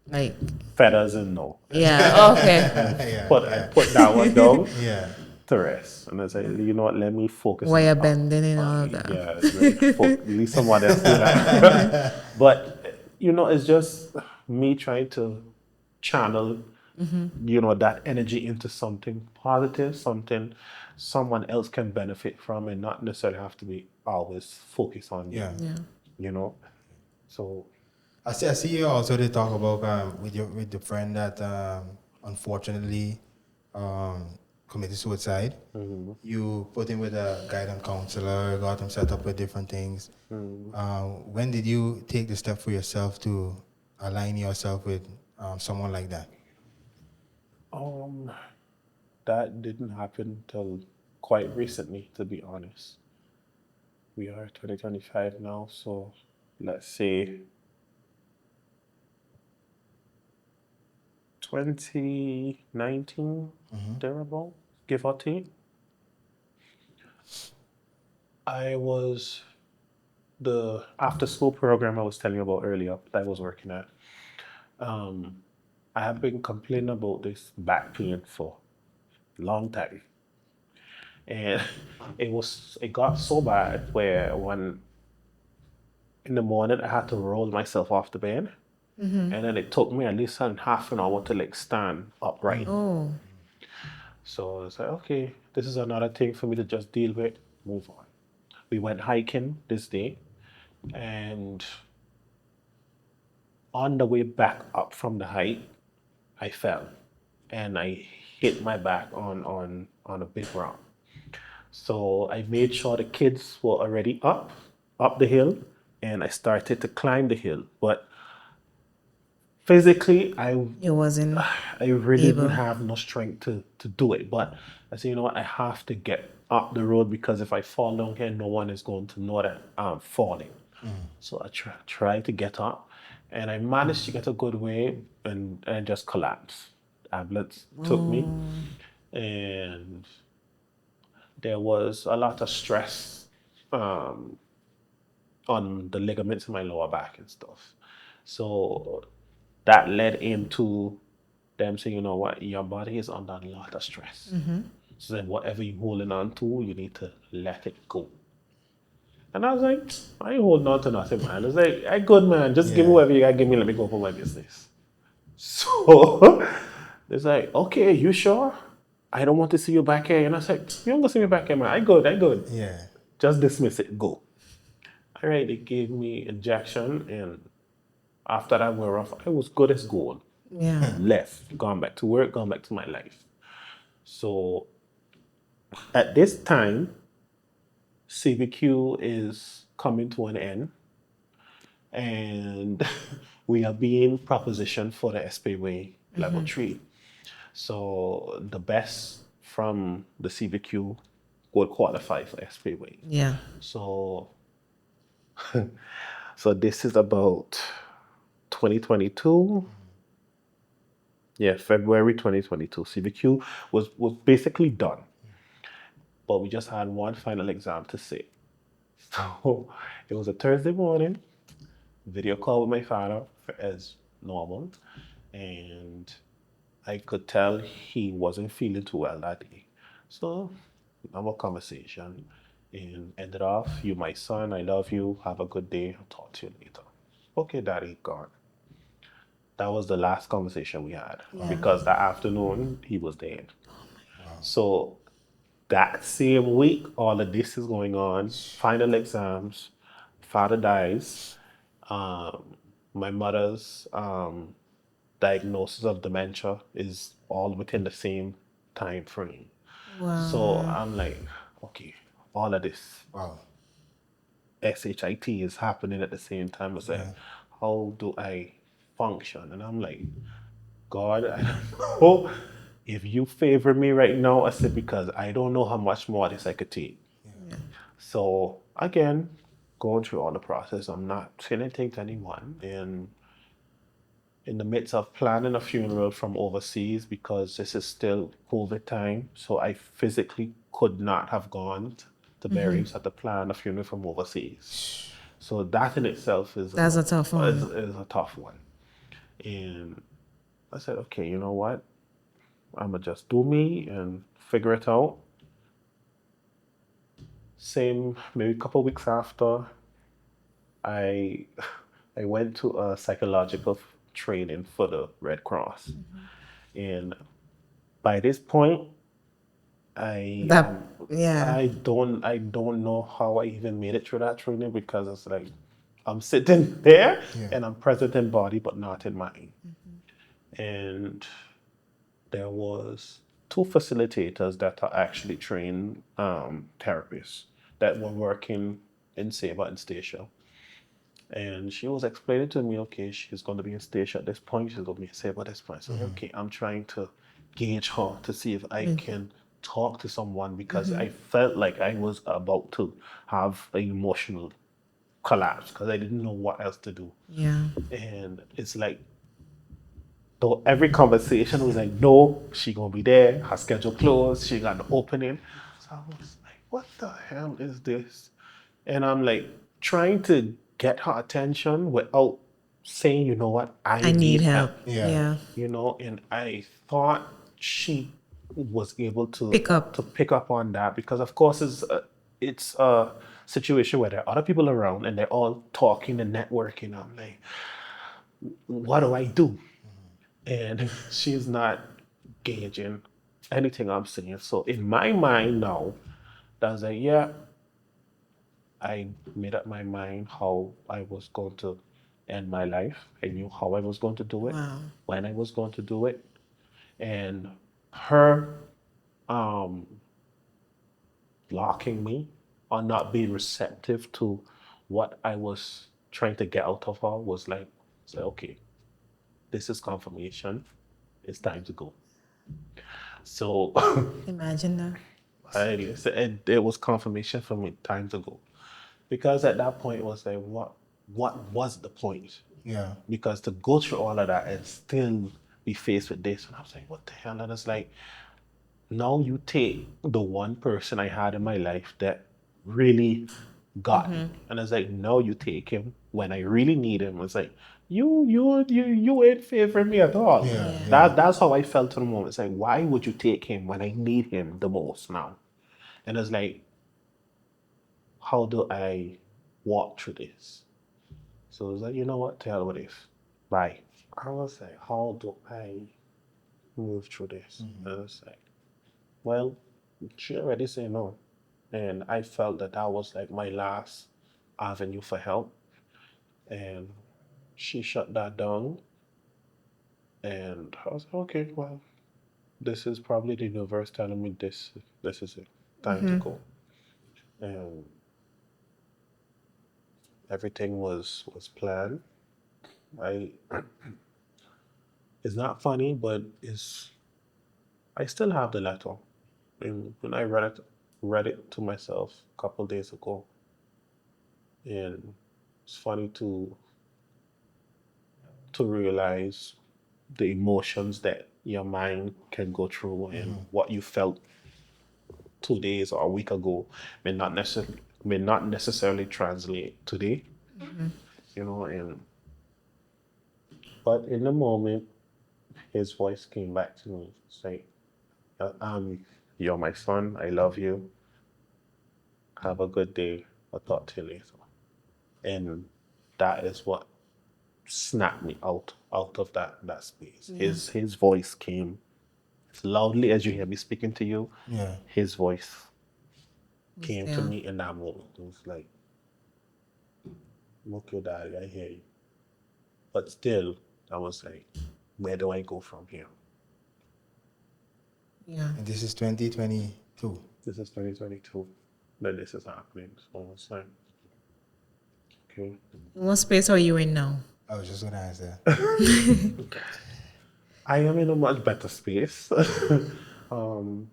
Like, feathers and no. yeah. Okay. Yeah. I put that one down Yeah. to rest. And I say, you know what, let me focus Wire on, bending and all of that. yeah, leave someone else do that. But, it's just me trying to channel that energy into something positive, something someone else can benefit from, and not necessarily have to be always focused on you. Yeah. Yeah. So I see you also they talk about with the friend that unfortunately committed suicide. You put him with a guidance counselor, got him set up with different things. When did you take the step for yourself to align yourself with someone like that? that didn't happen till quite recently, to be honest. We are 2025 now, so let's say 2019, thereabout, give or take. I was the after school program I was telling you about earlier that I was working at. Um, I have been complaining about this back pain for a long time. And it got so bad where when in the morning I had to roll myself off the bed. And then it took me at least half an hour to like stand upright. Oh. So I was like, okay, this is another thing for me to just deal with, move on. We went hiking this day, and on the way back up from the hike, I fell and I hit my back on a big rock. So I made sure the kids were already up the hill, and I started to climb the hill. But physically, It wasn't I really able. didn't have no strength to do it. But I said, you know what, I have to get up the road because if I fall down here, no one is going to know that I'm falling. So I tried to get up, and I managed to get a good way, and I just collapsed. Ambulance took me, and there was a lot of stress on the ligaments in my lower back and stuff. So that led into them saying, you know what, your body is under a lot of stress. So then whatever you're holding on to, you need to let it go. And I was like, I ain't holding on to nothing, man. I was like, I good, man. Just give me Yeah. whatever you got to give me. Let me go for my business. So it's like, okay, you sure? I don't want to see you back here. And I was like, you don't go see me back here, man. I good. Yeah. Just dismiss it, go. All right, they gave me injection, and after that wore off, I was good as gold. Yeah. Left, gone back to work, gone back to my life. So at this time, CBQ is coming to an end, and we are being propositioned for the SPWay level 3. So the best from the CBQ would qualify for SPWay. Yeah. So so this is about 2022. Yeah, February 2022. CBQ was basically done, but we just had one final exam to sit. So it was a Thursday morning, video call with my father as normal, and I could tell he wasn't feeling too well that day. So our conversation and ended off, you my son, I love you, have a good day, I'll talk to you later. Okay, daddy, gone. That was the last conversation we had because that afternoon he was dead. So that same week, all of this is going on. Final exams, father dies. My mother's diagnosis of dementia is all within the same time frame. So Wow. I'm like, okay, all of this Wow. SHIT is happening at the same time. It's like, how do I function? And I'm like, God, I don't know if you favor me right now. I said, because I don't know how much more of this I could take. Yeah. So again, going through all the process, I'm not saying anything to anyone. And in the midst of planning a funeral from overseas, because this is still COVID time, so I physically could not have gone to Berries at the plan a funeral from overseas. So that in itself is That's a tough one. is a tough one. And I said, okay, you know what? I'm gonna just do me and figure it out. Same, maybe a couple weeks after, I I went to a psychological training for the Red Cross, and by this point, I That, am yeah. I don't know how I even made it through that training because it's like I'm sitting there and I'm present in body but not in mind. And there was two facilitators that are actually trained therapists that were working in Saba and Stacia. And she was explaining to me, okay, she's going to be in Stacia at this point, she's going to be in Saba at this point. So, okay, I'm trying to gauge her to see if I can talk to someone because I felt like I was about to have an emotional collapse because I didn't know what else to do. Yeah. And it's like, so every conversation was like, no, she gonna be there. Her schedule closed. She got an opening. So I was like, what the hell is this? And I'm like trying to get her attention without saying, you know what, I I need need help. help. Yeah. Yeah. You know, and I thought she was able Pick up. to pick up on that because, of course, it's a situation where there are other people around and they're all talking and networking. I'm like, what do I do? And she's not gauging anything I'm saying. So in my mind now, I was like, yeah, I made up my mind how I was going to end my life. I knew how I was going to do it, Wow. when I was going to do it, and her um, blocking me or not being receptive to what I was trying to get out of her was like, say, okay, this is confirmation. It's time to go. So Imagine that. it was confirmation for me time to go because at that point it was like what was the point? Yeah. Because to go through all of that and still be faced with this, and I was like, what the hell? And it's like now you take the one person I had in my life that really got me. And it's like, no, you take him when I really need him. It's like, you ain't favoring me at all. Yeah, yeah. That's how I felt in the moment. It's like, why would you take him when I need him the most now? And it's like, how do I walk through this? So it's like, you know what? To hell with this. Bye. I was like, how do I move through this? And it's like, well, she already said no. And I felt that that was like my last avenue for help. And she shut that down. And I was like, okay, well, this is probably the universe telling me this is it. Time to go. And everything was planned. I It's not funny, but it's I still have the letter. And when I read it to myself a couple days ago, and it's funny to realize the emotions that your mind can go through and what you felt 2 days or a week ago may not necessarily translate today, and but in the moment his voice came back to me saying, you're my son, I love you, have a good day, I'll talk to you later. And that is what snapped me out of that space. His voice came as loudly as you hear me speaking to you. Yeah. His voice came to Yeah. me in that moment. It was like, okay, daddy, I hear you. But still, I was like, where do I go from here? Yeah. And this is 2022. This is 2022 that this is happening. So it's like, okay. What space are you in now? I was just gonna ask that. I am in a much better space. um,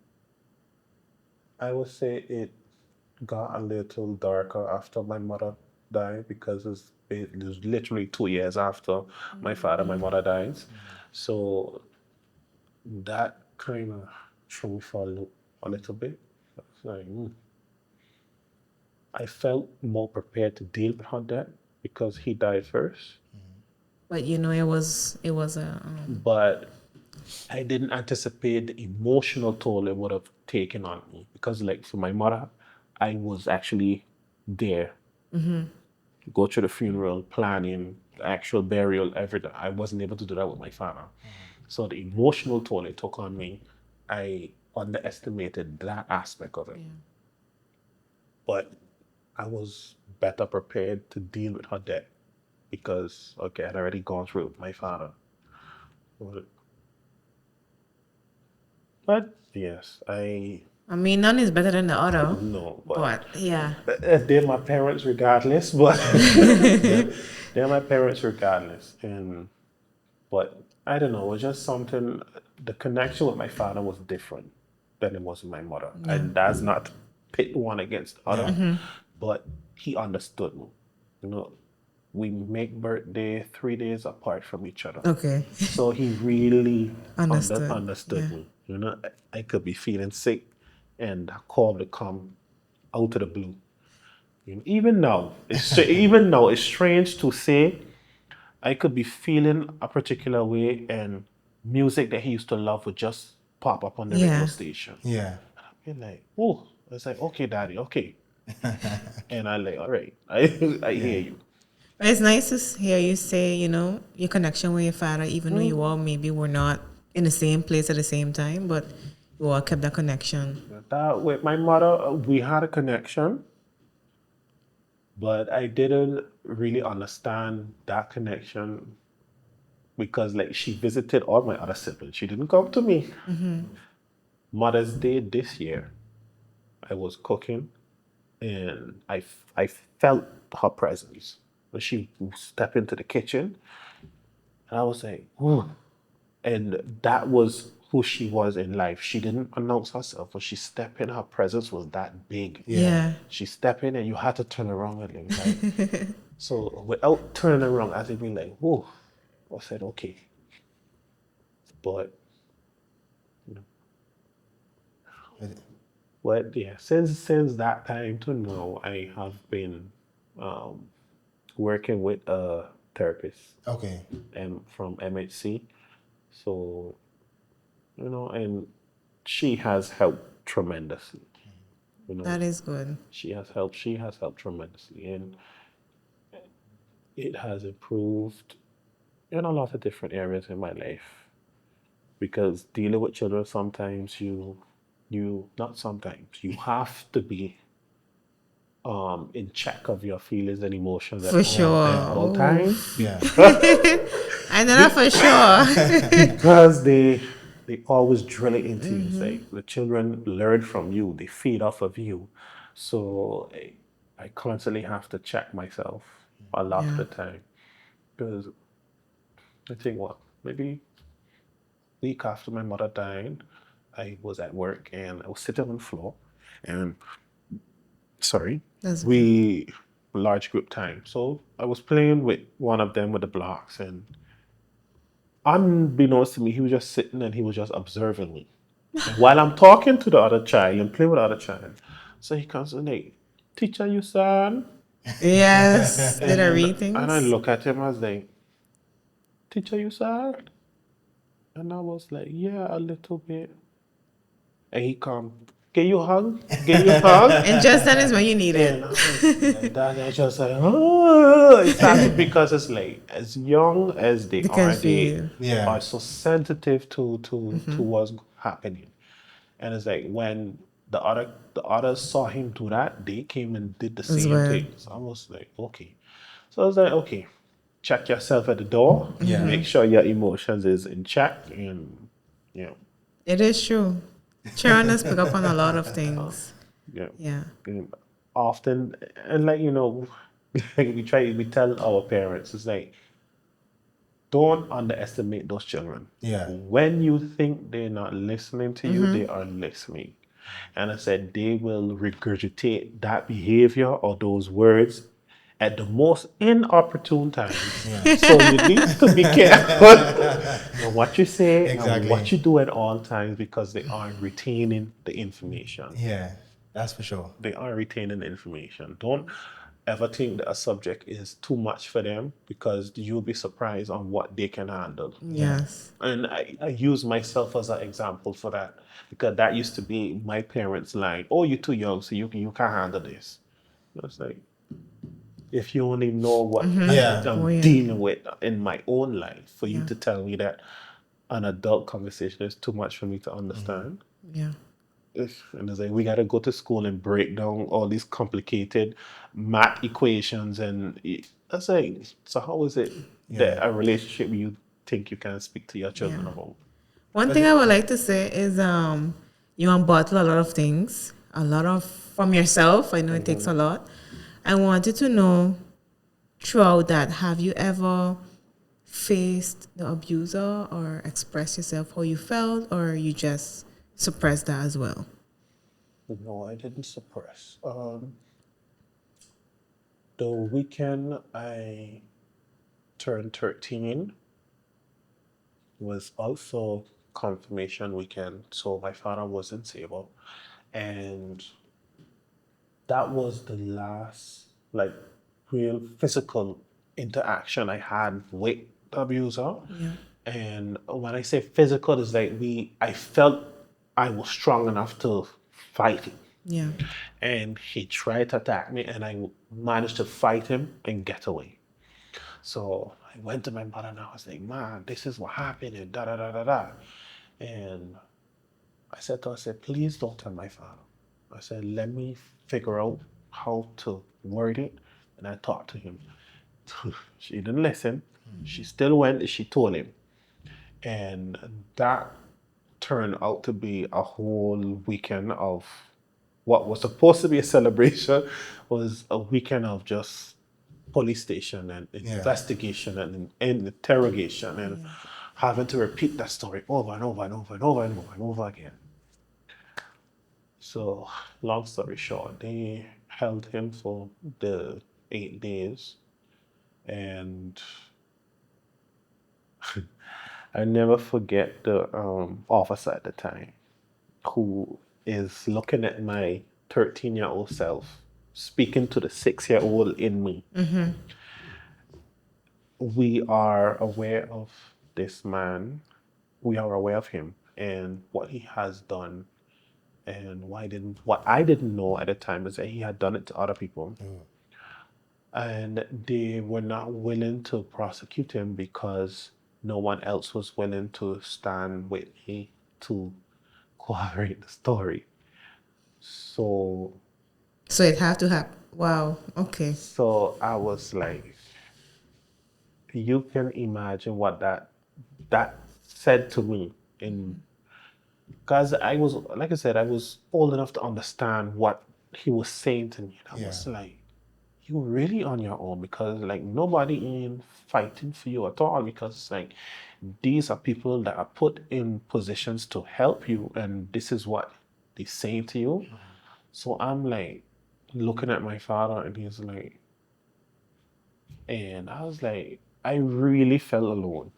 I would say it got a little darker after my mother died because it was literally 2 years after my mother died. So that kind of threw me for a loop a little bit. It's like, I felt more prepared to deal with her death because he died first, But it was a but I didn't anticipate the emotional toll it would have taken on me because, like, for my mother, I was actually there, go to the funeral, planning, the actual burial, everything. I wasn't able to do that with my father. So the emotional toll it took on me, I underestimated that aspect of it. But I was better prepared to deal with her death because, okay, I'd already gone through it with my father. But yes, I mean, none is better than the other. no, But yeah. they're my parents regardless. But they're my parents regardless, and but I don't know. It was just something. The connection with my father was different than it was with my mother, and that's not pit one against the other, but he understood me. You know, we make birthday 3 days apart from each other. Okay. So he really Understood. understood Yeah. me. I could be feeling sick and a call would come out of the blue. Even now, even now, it's strange to say I could be feeling a particular way and music that he used to love would just pop up on the radio Yeah. station. Yeah. I'd be like, oh, it's like, okay, daddy, okay. And I like, all right, I hear you. But it's nice to hear you say, your connection with your father, even though you all maybe were not in the same place at the same time, but you all kept that connection. That with my mother, we had a connection, but I didn't really understand that connection because, like, she visited all my other siblings. She didn't come to me. Mother's Day this year, I was cooking and I felt her presence. When she stepped into the kitchen, and I was like, "Ooh." And that was who she was in life. She didn't announce herself, but she stepped in. Her presence was that big. Yeah. She stepped in, and you had to turn around and like. So without turning around, I had been like, "Whoa!" I said, "Okay," but But But yeah, since that time to now, I have been um, working with a therapist Okay. from MHC. So and she has helped tremendously. You know, That is good. she has helped. She has helped tremendously, and it has improved in a lot of different areas in my life. Because dealing with children, sometimes you not sometimes you have to be in check of your feelings and emotions For at sure. all times. Oof. Yeah. I know that for sure. Because they always drill it into you. It's like the children learn from you, they feed off of you. So I constantly have to check myself a lot of Yeah. the time. Because I think what maybe week after my mother died, I was at work and I was sitting on the floor and sorry, That's okay. we large group time. So I was playing with one of them with the blocks and unbeknownst to me, he was just sitting and he was just observing me. And while I'm talking to the other child and playing with the other child, so he comes and like, teacher, you son? Yes. Did I And read I things? look at him, I was like, teacher, you son? And I was like, yeah, a little bit. And he come, get you hug? Get you hug? And just then is when you need it. And I was like that, and I just like, oh, it started because it's like as young as Because they you. Yeah. are so sensitive to what's happening. And it's like when the others saw him do that, they came and did the As same well. thing. So I was like, okay. So I was like, okay, check yourself at the door, Yeah. make sure your emotions is in check, and you know, It is true. Sharon has picked up on a lot of things. you know, Yeah. and often and like like we tell our parents, it's like don't underestimate those children. Yeah. When you think they're not listening to you, they are listening. And I said they will regurgitate that behavior or those words at the most inopportune times. Yeah. So you need to be careful on what you say and Exactly. what you do at all times because they are retaining the information. Yeah. That's for sure. They are retaining the information. Don't ever think that a subject is too much for them because you'll be surprised on what they can handle. Yeah. Yes. And I use myself as an example for that because that used to be my parents' line. Oh, you're too young, so you can't handle this. It's like, if you only know what Yeah. Oh I'm yeah. dealing with in my own life, for you Yeah. to tell me that an adult conversation is too much for me to understand. Yeah. And it's like we gotta go to school and break down all these complicated math equations and that's like so how is it Yeah. that a relationship you think you can speak to your Yeah. children about? One But thing I would like to say is you unbottle a lot of things, a lot of from yourself. I know it takes a lot. I wanted to know throughout that, have you ever faced the abuser or expressed yourself how you felt or you just suppressed that as well? No, I didn't suppress. The weekend I turned 13 was also confirmation weekend. So my father was in Saba and that was the last like real physical interaction I had with the abuser. Yeah. And when I say physical, it's like I felt I was strong enough to fight him. Yeah. And he tried to attack me, and I managed to fight him and get away. So I went to my mother and I was like, "Man, this is what happened," and da da da da da. And I said to her, I said, please don't tell my father. I said, let me figure out how to word it. And I talked to him. She didn't listen. She still went, she told him. And that turned out to be a whole weekend of what was supposed to be a celebration was a weekend of just police station and Yeah. investigation and interrogation and having to repeat that story over and over and over and over and over and over again. So, long story short, they held him for the 8 days, and I never forget the officer at the time who is looking at my 13-year-old self speaking to the 6-year-old in me. We are aware of this man. We are aware of him and what he has done. And what I didn't know at the time is that he had done it to other people. And they were not willing to prosecute him because no one else was willing to stand with me to corroborate the story. So So it had to happen. Wow. Okay. so I was like, you can imagine what that said to me in because I was, like I said, I was old enough to understand what he was saying to me. And I was like, you're really on your own because like nobody in fighting for you at all because like these are people that are put in positions to help you and this is what they're saying to you. So I'm like looking at my father and he's like, and I was like, I really felt alone.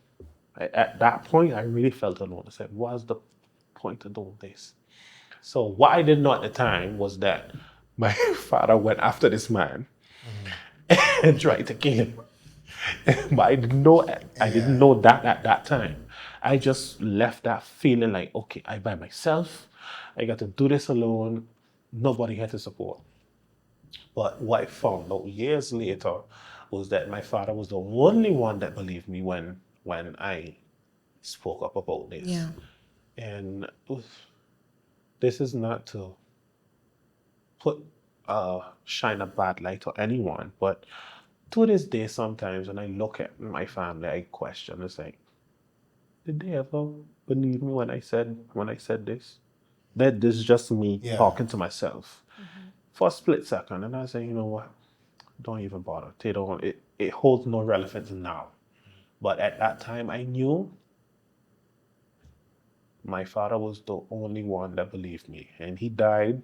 At that point, I really felt alone. I said, what's the point of doing this? So what I didn't know at the time was that my father went after this man and tried to kill him. But I didn't know that at that time. I just left that feeling like, okay, I by myself, I got to do this alone, nobody had to support. But what I found out years later was that my father was the only one that believed me when I spoke up about this. Yeah. And this is not to put shine a bad light on anyone, but to this day, sometimes when I look at my family, I question. It's like, did they ever believe me when I said this? That this is just me talking to myself for a split second, and I say, you know what? Don't even bother. They don't. It holds no relevance now. But at that time, I knew my father was the only one that believed me, and he died.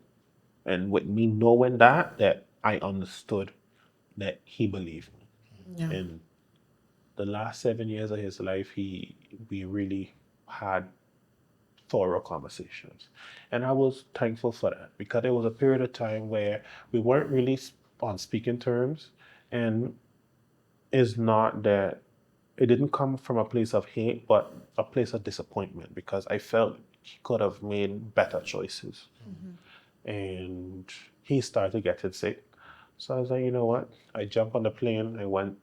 And with me knowing that I understood that he believed me. Yeah. And the last 7 years of his life, we really had thorough conversations. And I was thankful for that because there was a period of time where we weren't really on speaking terms. And it's not that it didn't come from a place of hate, but a place of disappointment because I felt he could have made better choices. And he started getting sick. So I was like, you know what? I jumped on the plane, I went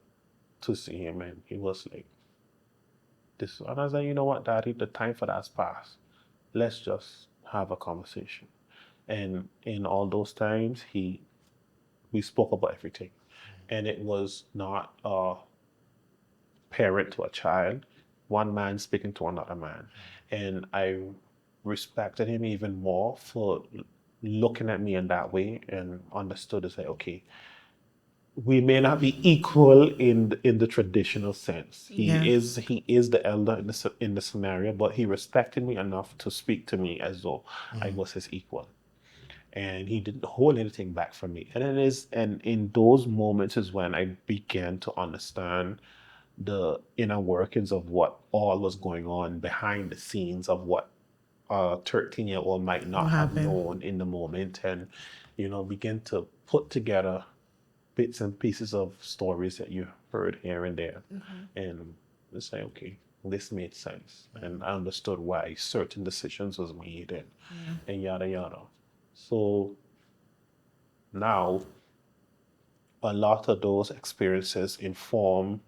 to see him, and he was like, this. And I was like, you know what, Daddy, the time for that's past. Let's just have a conversation. And in all those times, we spoke about everything. And it was not a parent to a child, one man speaking to another man. And I respected him even more for looking at me in that way and understood to say, okay, we may not be equal in the traditional sense. Yeah. He is the elder in the scenario, but he respected me enough to speak to me as though I was his equal, and he didn't hold anything back from me. And in those moments is when I began to understand the inner workings of what all was going on behind the scenes of what a 13-year-old might not What have happened? known in the moment, and begin to put together bits and pieces of stories that you heard here and there. And it's like, okay, this made sense. And I understood why certain decisions was made and yada yada. So now a lot of those experiences inform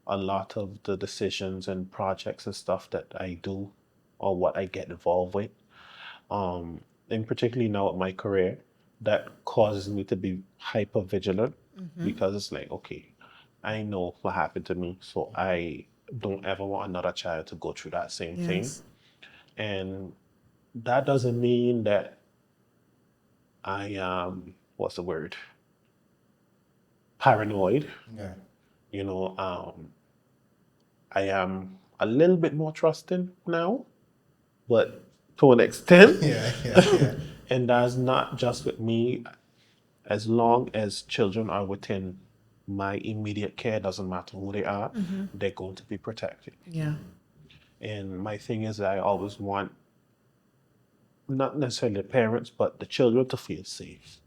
a lot of the decisions and projects and stuff that I do or what I get involved with. And particularly now with my career, that causes me to be hyper vigilant because it's like, okay, I know what happened to me, so I don't ever want another child to go through that same thing. Yes. And that doesn't mean that I am, what's the word? Paranoid. Yeah. I am a little bit more trusting now, but to an extent. Yeah. And that's not just with me. As long as children are within my immediate care, doesn't matter who they are, they're going to be protected. Yeah. And my thing is that I always want not necessarily the parents, but the children to feel safe.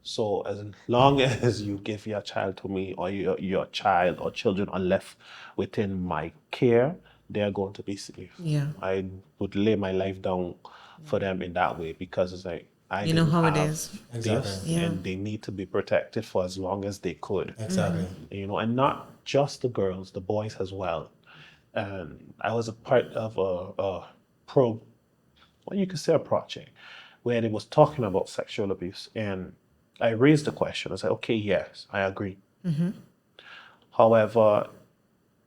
So as long as you give your child to me, or your child or children are left within my care, they are going to be safe. Yeah. I would lay my life down for them in that way, because it's like I You know didn't how it have is. Exactly. this, Yeah. and they need to be protected for as long as they could. Exactly. And not just the girls, the boys as well. And I was a part of a pro, well, you could say a project, where they was talking about sexual abuse, and I raised the question. I said, okay, yes, I agree. However,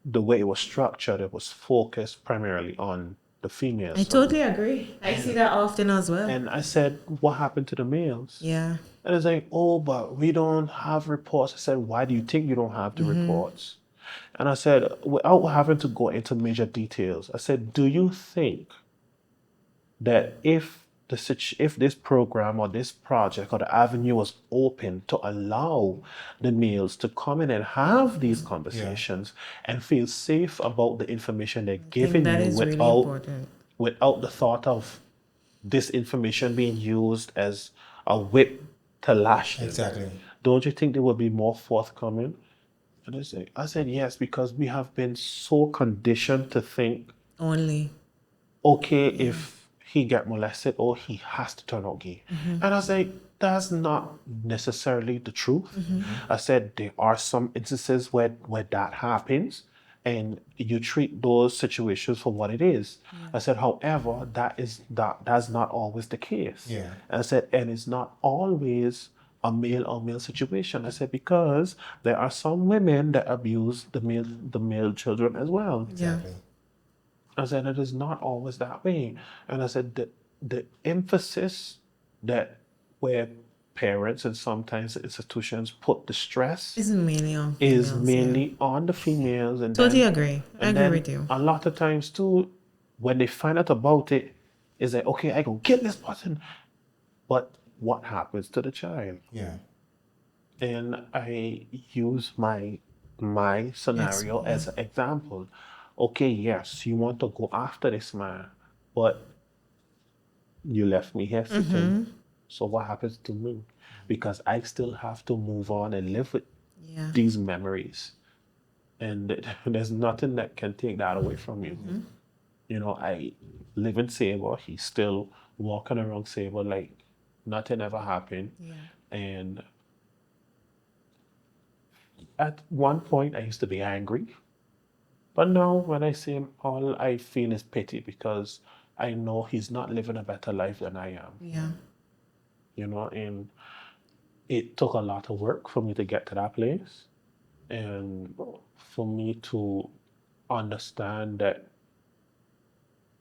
the way it was structured, it was focused primarily on the I females. totally agree. I see that often as well. And I said, what happened to the males? Yeah. And it's like, oh, but we don't have reports. I said, why do you think you don't have the reports? And I said, without having to go into major details, I said, do you think that if this program or this project or the avenue was open to allow the males to come in and have these conversations and feel safe about the information they're I think giving that you, is really important. without the thought of this information being used as a whip to lash them? Exactly. Don't you think they would be more forthcoming? And I said yes, because we have been so conditioned to think, Only. okay, if he get molested, or he has to turn out gay. And I say, that's not necessarily the truth. I said there are some instances where that happens, and you treat those situations for what it is. I said, however, that's not always the case. Yeah. And I said, and it's not always a male on male situation. I said, because there are some women that abuse the male children as well. Exactly. I said, it is not always that way. And I said, the emphasis that where parents and sometimes institutions put the stress Isn't mainly on is females. Yeah. mainly on the females. And Totally then, agree. I and agree then with you. a lot of times too, when they find out about it, is like, okay, I go get this person. But what happens to the child? Yeah. And I use my scenario Yeah. as an example. Okay, yes, you want to go after this man, but you left me hesitant. So what happens to me? Because I still have to move on and live with Yeah. these memories. And there's nothing that can take that away from you. I live in Saba. He's still walking around Saba like nothing ever happened. Yeah. And at one point, I used to be angry. But now, when I see him, all I feel is pity, because I know he's not living a better life than I am. Yeah. And it took a lot of work for me to get to that place, and for me to understand that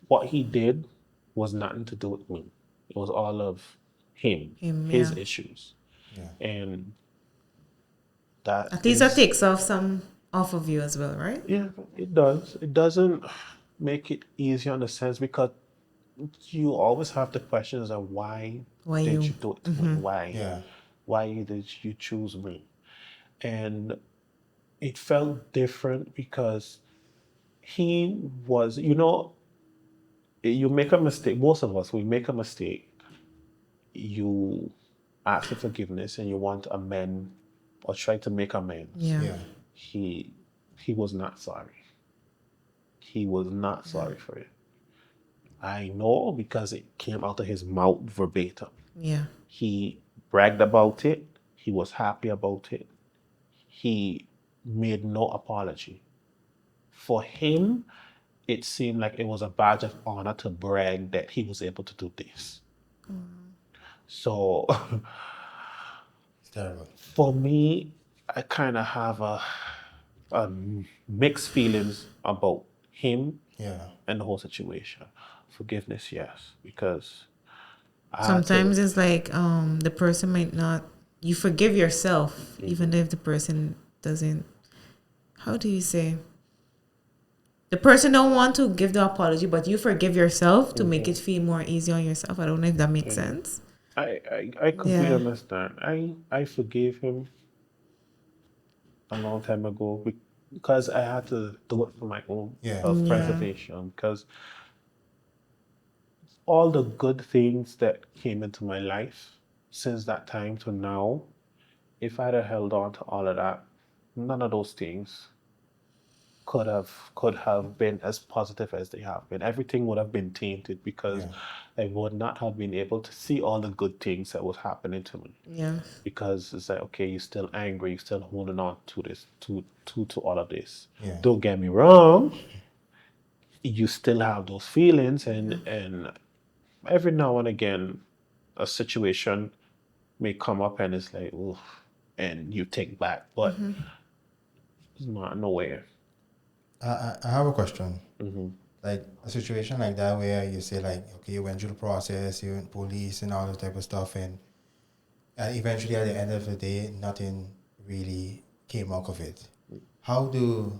what he did was nothing to do with me. It was all of him, Him. his Yeah. issues. Yeah. And that At least that takes off some off of you as well, right? yeah, it does. It doesn't make it easier in a sense, because you always have the questions of why Why did you? you do it to me? Yeah. Why did you choose me? And it felt different, because he was, you make a mistake. Most of us, we make a mistake. You ask for forgiveness and you want to amend or try to make amends. Yeah. Yeah. He was not sorry. He was not sorry for it. I know, because it came out of his mouth verbatim. Yeah. He bragged about it. He was happy about it. He made no apology. For him, it seemed like it was a badge of honor to brag that he was able to do this. So It's terrible. for me, I kind of have a mixed feelings about him Yeah. and the whole situation. Forgiveness, yes, because I had Sometimes to. it's like the person might not. You forgive yourself even if the person doesn't. How do you say? The person don't want to give the apology, but you forgive yourself to make it feel more easy on yourself. I don't know if that makes sense. I completely Yeah. understand. I forgave him a long time ago, because I had to do it for my own Yeah. self Yeah. preservation. Because all the good things that came into my life since that time to now, if I'd have held on to all of that, none of those things could have been as positive as they have been. Everything would have been tainted because Yeah. I would not have been able to see all the good things that was happening to me. Yeah. Because it's like, okay, you're still angry, you're still holding on to this, to all of this. Yeah. Don't get me wrong, you still have those feelings, and every now and again, a situation may come up and it's like, oof, and you take back, but it's not nowhere. I have a question. Hmm. Like a situation like that where you say like, okay, you went through the process, you went police and all that type of stuff, and eventually at the end of the day, nothing really came out of it. How do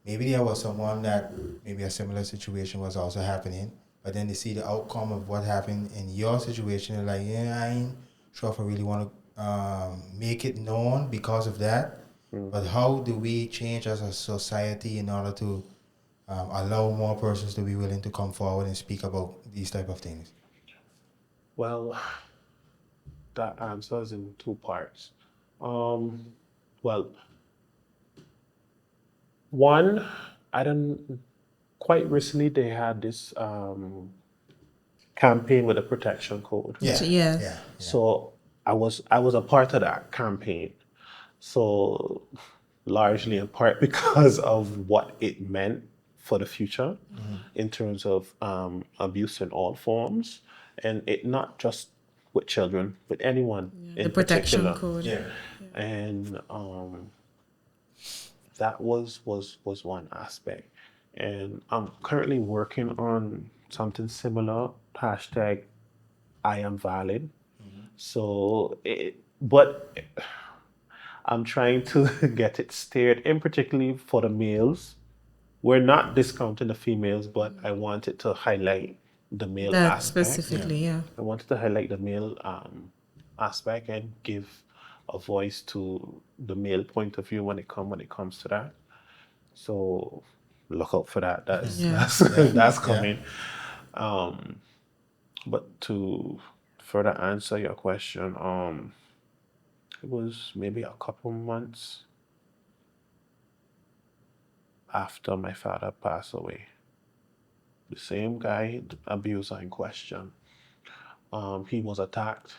maybe there was someone that maybe a similar situation was also happening, but then they see the outcome of what happened in your situation, and like, yeah, I ain't sure if I really want to make it known because of that. But how do we change as a society in order to allow more persons to be willing to come forward and speak about these type of things? Well, that answers in two parts. Um, well, one, I don't quite recently they had this campaign with a protection code. Yeah, Yes. yeah, yeah. So I was a part of that campaign. So largely in part because of what it meant for the future in terms of abuse in all forms, and it not just with children, with anyone The in protection particular. code. Yeah. And that was one aspect. And I'm currently working on something similar. Hashtag I am valid. So, but I'm trying to get it steered, in particularly for the males. We're not discounting the females, but I wanted to highlight the male That aspect. Yeah. specifically, yeah. I wanted to highlight the male aspect and give a voice to the male point of view when it comes to that. So look out for that. That's Yeah. that's Yeah. that's Yeah. coming. Um, but to further answer your question, it was maybe a couple months after my father passed away. The same guy, the abuser in question, he was attacked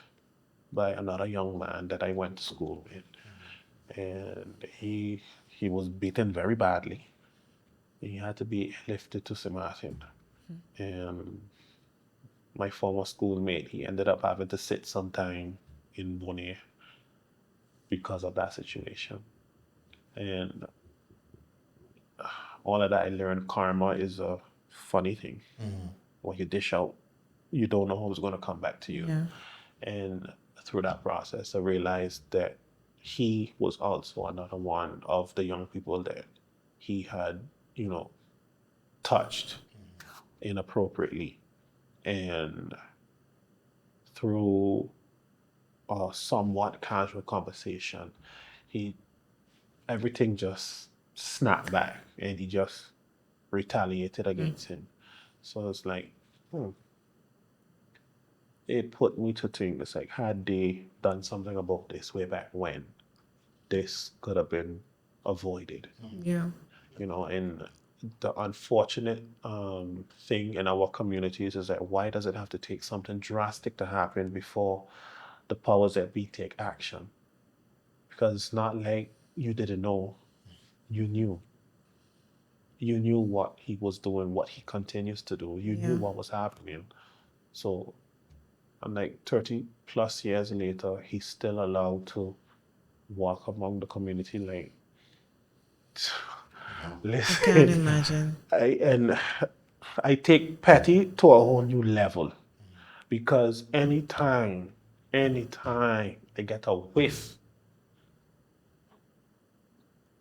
by another young man that I went to school with, and he was beaten very badly. He had to be lifted to St. Martin, and my former schoolmate, he ended up having to sit some time in Bonaire because of that situation. And all of that I learned, karma is a funny thing. When you dish out, you don't know who's going to come back to you. Yeah. And through that process, I realized that he was also another one of the young people that he had, you know, touched inappropriately. And through a somewhat casual conversation, he everything just snapped back and he just retaliated against him. So it's like, hmm, it put me to think, it's like, had they done something about this way back when, this could have been avoided. Yeah. And the unfortunate thing in our communities is that why does it have to take something drastic to happen before the powers that be take action? Because it's not like you didn't know, you knew. You knew what he was doing, what he continues to do. You knew Yeah. what was happening. So I'm like 30 plus years later, he's still allowed to walk among the community like, I can't listen, imagine. I take petty to a whole new level because anytime they get a whiff,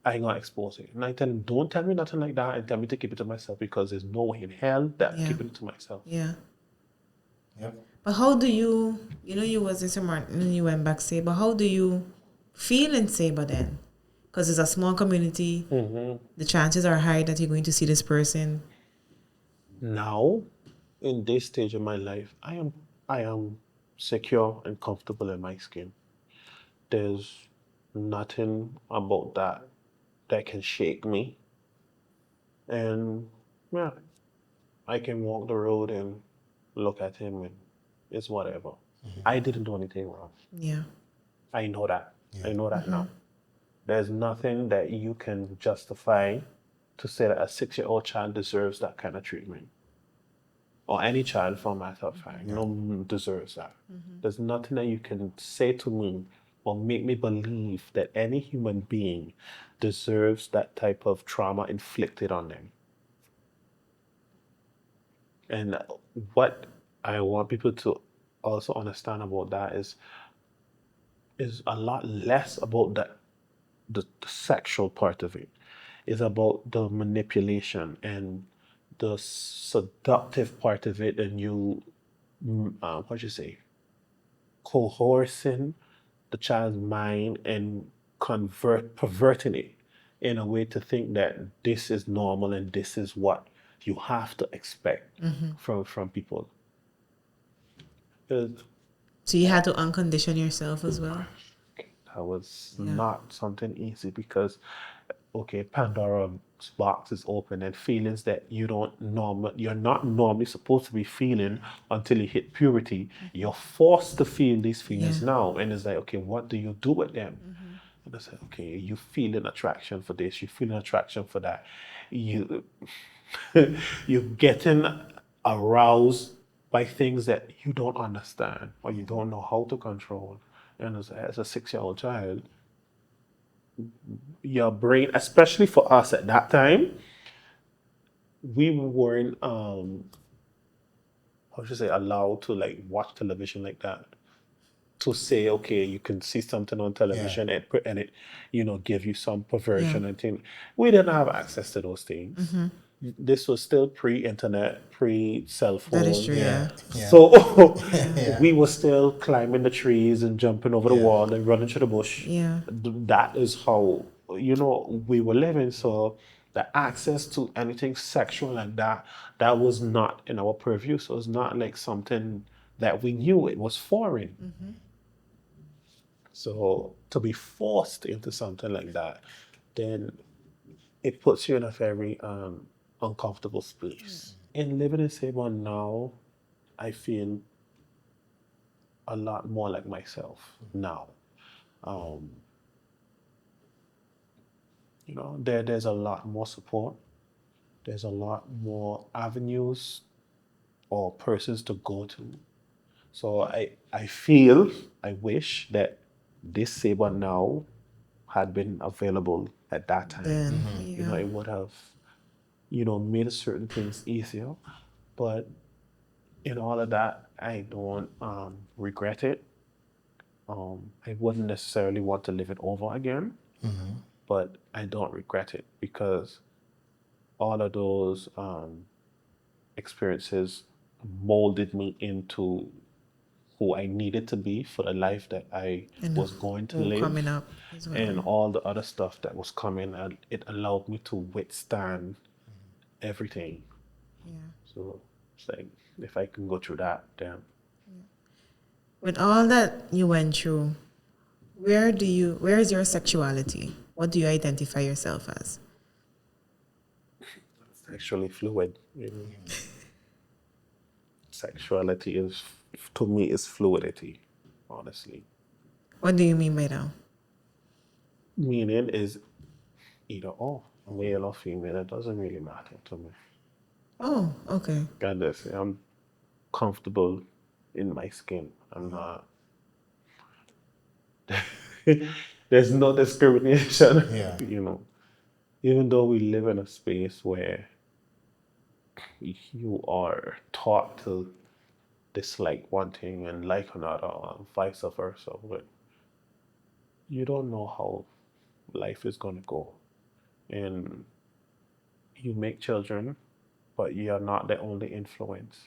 I ain't gonna expose it. And I tell them, don't tell me nothing like that and tell me to keep it to myself because there's no way in hell that I'm Yeah. keeping it to myself. Yeah. Yep. But how do you, you was in St. Martin and you went back Saba, how do you feel in Saba then? Because it's a small community. Mm-hmm. The chances are high that you're going to see this person. Now, in this stage of my life, I am secure and comfortable in my skin. There's nothing about that can shake me. And yeah, I can walk the road and look at him and it's whatever. I didn't do anything wrong. Yeah. I know that. Yeah. I know that now. There's nothing that you can justify to say that a 6-year-old child deserves that kind of treatment. Or any child for matter of fact. No one deserves that. There's nothing that you can say to me or make me believe that any human being deserves that type of trauma inflicted on them. And what I want people to also understand about that is a lot less about the sexual part of it. It's about the manipulation and the seductive part of it, and you, what you say, coercing the child's mind and perverting it in a way to think that this is normal and this is what you have to expect from people. Uh, So you had to uncondition yourself as well. That was Yeah. not something easy because, okay, Pandora's box is open and feelings that you're not normally supposed to be feeling until you hit puberty. You're forced to feel these feelings Yeah. now, and it's like, okay, what do you do with them? And I said, okay, you feel an attraction for this, you feel an attraction for that. You you're getting aroused by things that you don't understand or you don't know how to control. And as a 6-year-old child, your brain, especially for us at that time, we weren't how should I say allowed to like watch television like that. To say, okay, you can see something on television and it, give you some Yeah. perversion and thing. We didn't have access to those things. This was still pre-internet, pre-cell That is phone. true. Yeah. Yeah. Yeah. So Yeah. we were still climbing the trees and jumping over the Yeah. wall and running through the bush. Yeah. That is how we were living. So the access to anything sexual like that was not in our purview. So it's not like something that we knew. It was foreign. So to be forced into something like that, then it puts you in a very uncomfortable space. In living in Sabon now, I feel a lot more like myself now. Um, there's a lot more support. There's a lot more avenues or persons to go to. So I wish that this Saber now had been available at that time. Then. Yeah. It would have, made certain things easier. But in all of that, I don't regret it. I wouldn't necessarily want to live it over again, but I don't regret it because all of those experiences molded me into who I needed to be for the life that I And was going to who live, coming up as and well. all the other stuff that was coming, and it allowed me to withstand everything. Yeah. So it's like if I can go through that, then With all that you went through, where is your sexuality? What do you identify yourself as? it's actually fluid. Sexuality is, to me, is fluidity, honestly. What do you mean by that? Meaning is either or, male or female. It doesn't really matter to me. Oh, okay. Goodness, I'm comfortable in my skin. I'm not. There's no discrimination. Yeah. Even though we live in a space where you are taught to dislike one thing and like another, and vice versa, but you don't know how life is going to go. And you make children, but you are not the only influence.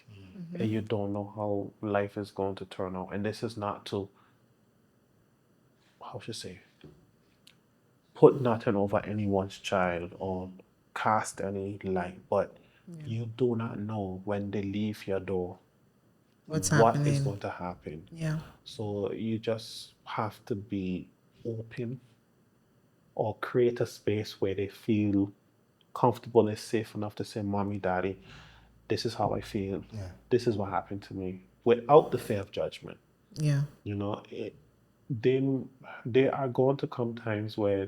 And you don't know how life is going to turn out. And this is not to, how should I say, put nothing over anyone's child or cast any light, but You do not know when they leave your door What's what is happening? going to happen. Yeah. So you just have to be open or create a space where they feel comfortable and safe enough to say, Mommy, Daddy, this is how I feel. Yeah. This is what happened to me without the fear of judgment. Yeah. You know, they, they are going to come times where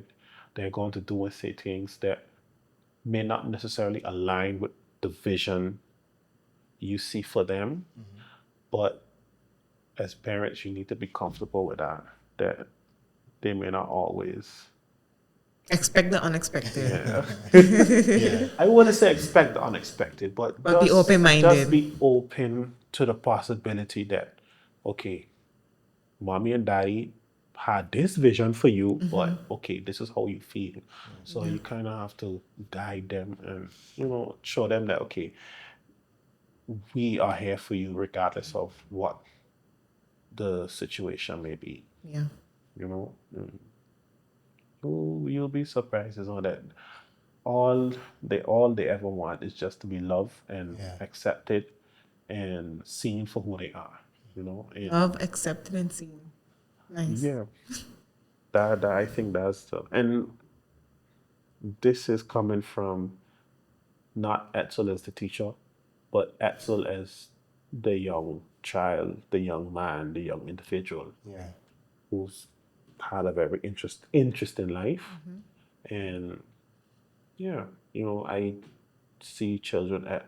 they're going to do and say things that may not necessarily align with the vision you see for them. But as parents, you need to be comfortable with that they may not always. Expect the unexpected. Yeah. Yeah. I wouldn't say expect the unexpected, but But be just open-minded. be open to the possibility that, okay, mommy and daddy had this vision for you, but okay, this is how you feel. So Yeah. you kind of have to guide them and, show them that, okay, we are here for you regardless of what the situation may be. Yeah. You know, you'll be surprised, that all they ever want is just to be loved and Yeah. accepted and seen for who they are. And Love, accepted, and seen. Nice. yeah, that I think that's and this is coming from not Edsel as the teacher, but Edsel as the young child, the young man, the young individual Yeah. who's had a very interesting life. And yeah, I see children at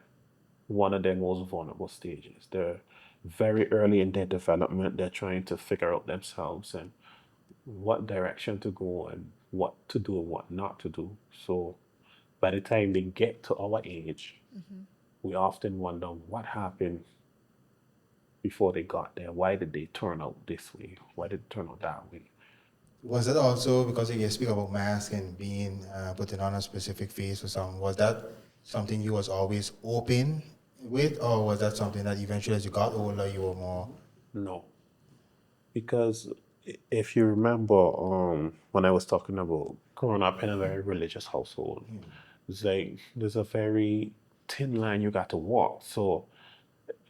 one of their most vulnerable stages. They're very early in their development. They're trying to figure out themselves and what direction to go and what to do and what not to do. So by the time they get to our age, we often wonder what happened before they got there. Why did they turn out this way? Why did it turn out that way? Was it also because you speak about mask and being putting on a specific face or something? Was that something you was always open with, or was that something that eventually, as you got older, you were more? No, because if you remember, when I was talking about growing up in a very religious household, it's like there's a very thin line you got to walk. So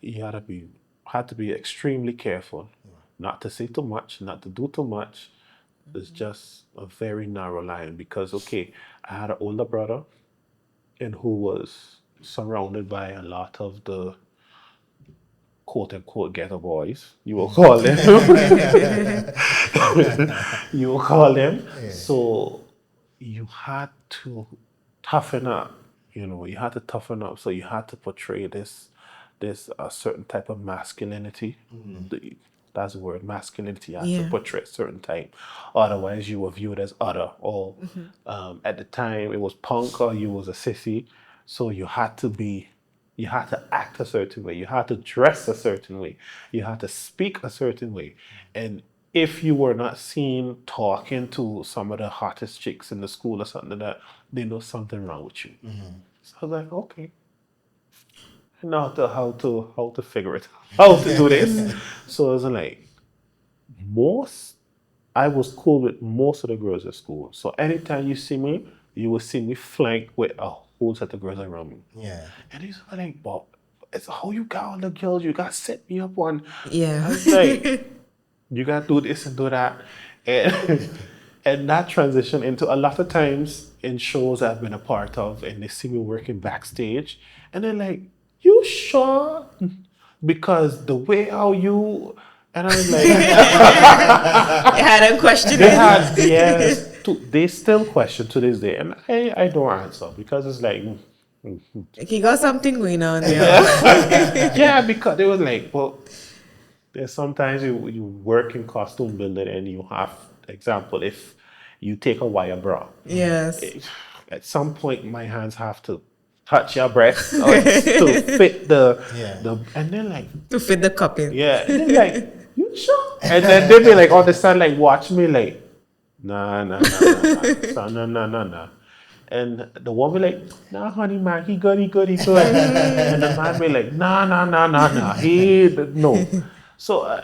you had to be extremely careful, not to say too much, not to do too much. It's just a very narrow line because okay, I had an older brother, and who was surrounded by a lot of the quote unquote ghetto boys. You will call them. You will call them. Yeah. So you had to toughen up. You had to toughen up. So you had to portray this a certain type of masculinity. That's the word, masculinity. You had to Yeah. portray a certain type. Otherwise, you were viewed as other. Or at the time, it was punk or you was a sissy. So you had to act a certain way. You had to dress a certain way. You had to speak a certain way. And if you were not seen talking to some of the hottest chicks in the school or something like that, they know something wrong with you. So I was like, okay, I know how to figure it, how to do this. So I was like, most I was cool with most of the girls at school. So anytime you see me, you will see me flanked with a whole set of girls around me. Yeah. And he's like, Bob, it's how you got all the girls, you got set me up on. Yeah. I was like, you got to do this and do that. And, and that transition into a lot of times in shows I've been a part of, and they see me working backstage, and they're like, you sure? Because the way how you, and I was like, You had a question. they had, yes, they still question to this day, and I don't answer because it's like, Like you got something going on there. yeah, because they was like, well, there's sometimes you work in costume building and you have, example, if you take a wire bra, Yes. at some point my hands have to touch your breast or to fit the Yeah. and then like, To fit the cup in. yeah, and then like, you sure? And then they be like understand, like watch me like, nah, nah, nah, nah, nah, son, nah, nah, nah, nah. And the woman be like, nah, honey, man, he good, he good, he good. And the man be like, nah, nah, nah, nah, nah, no. So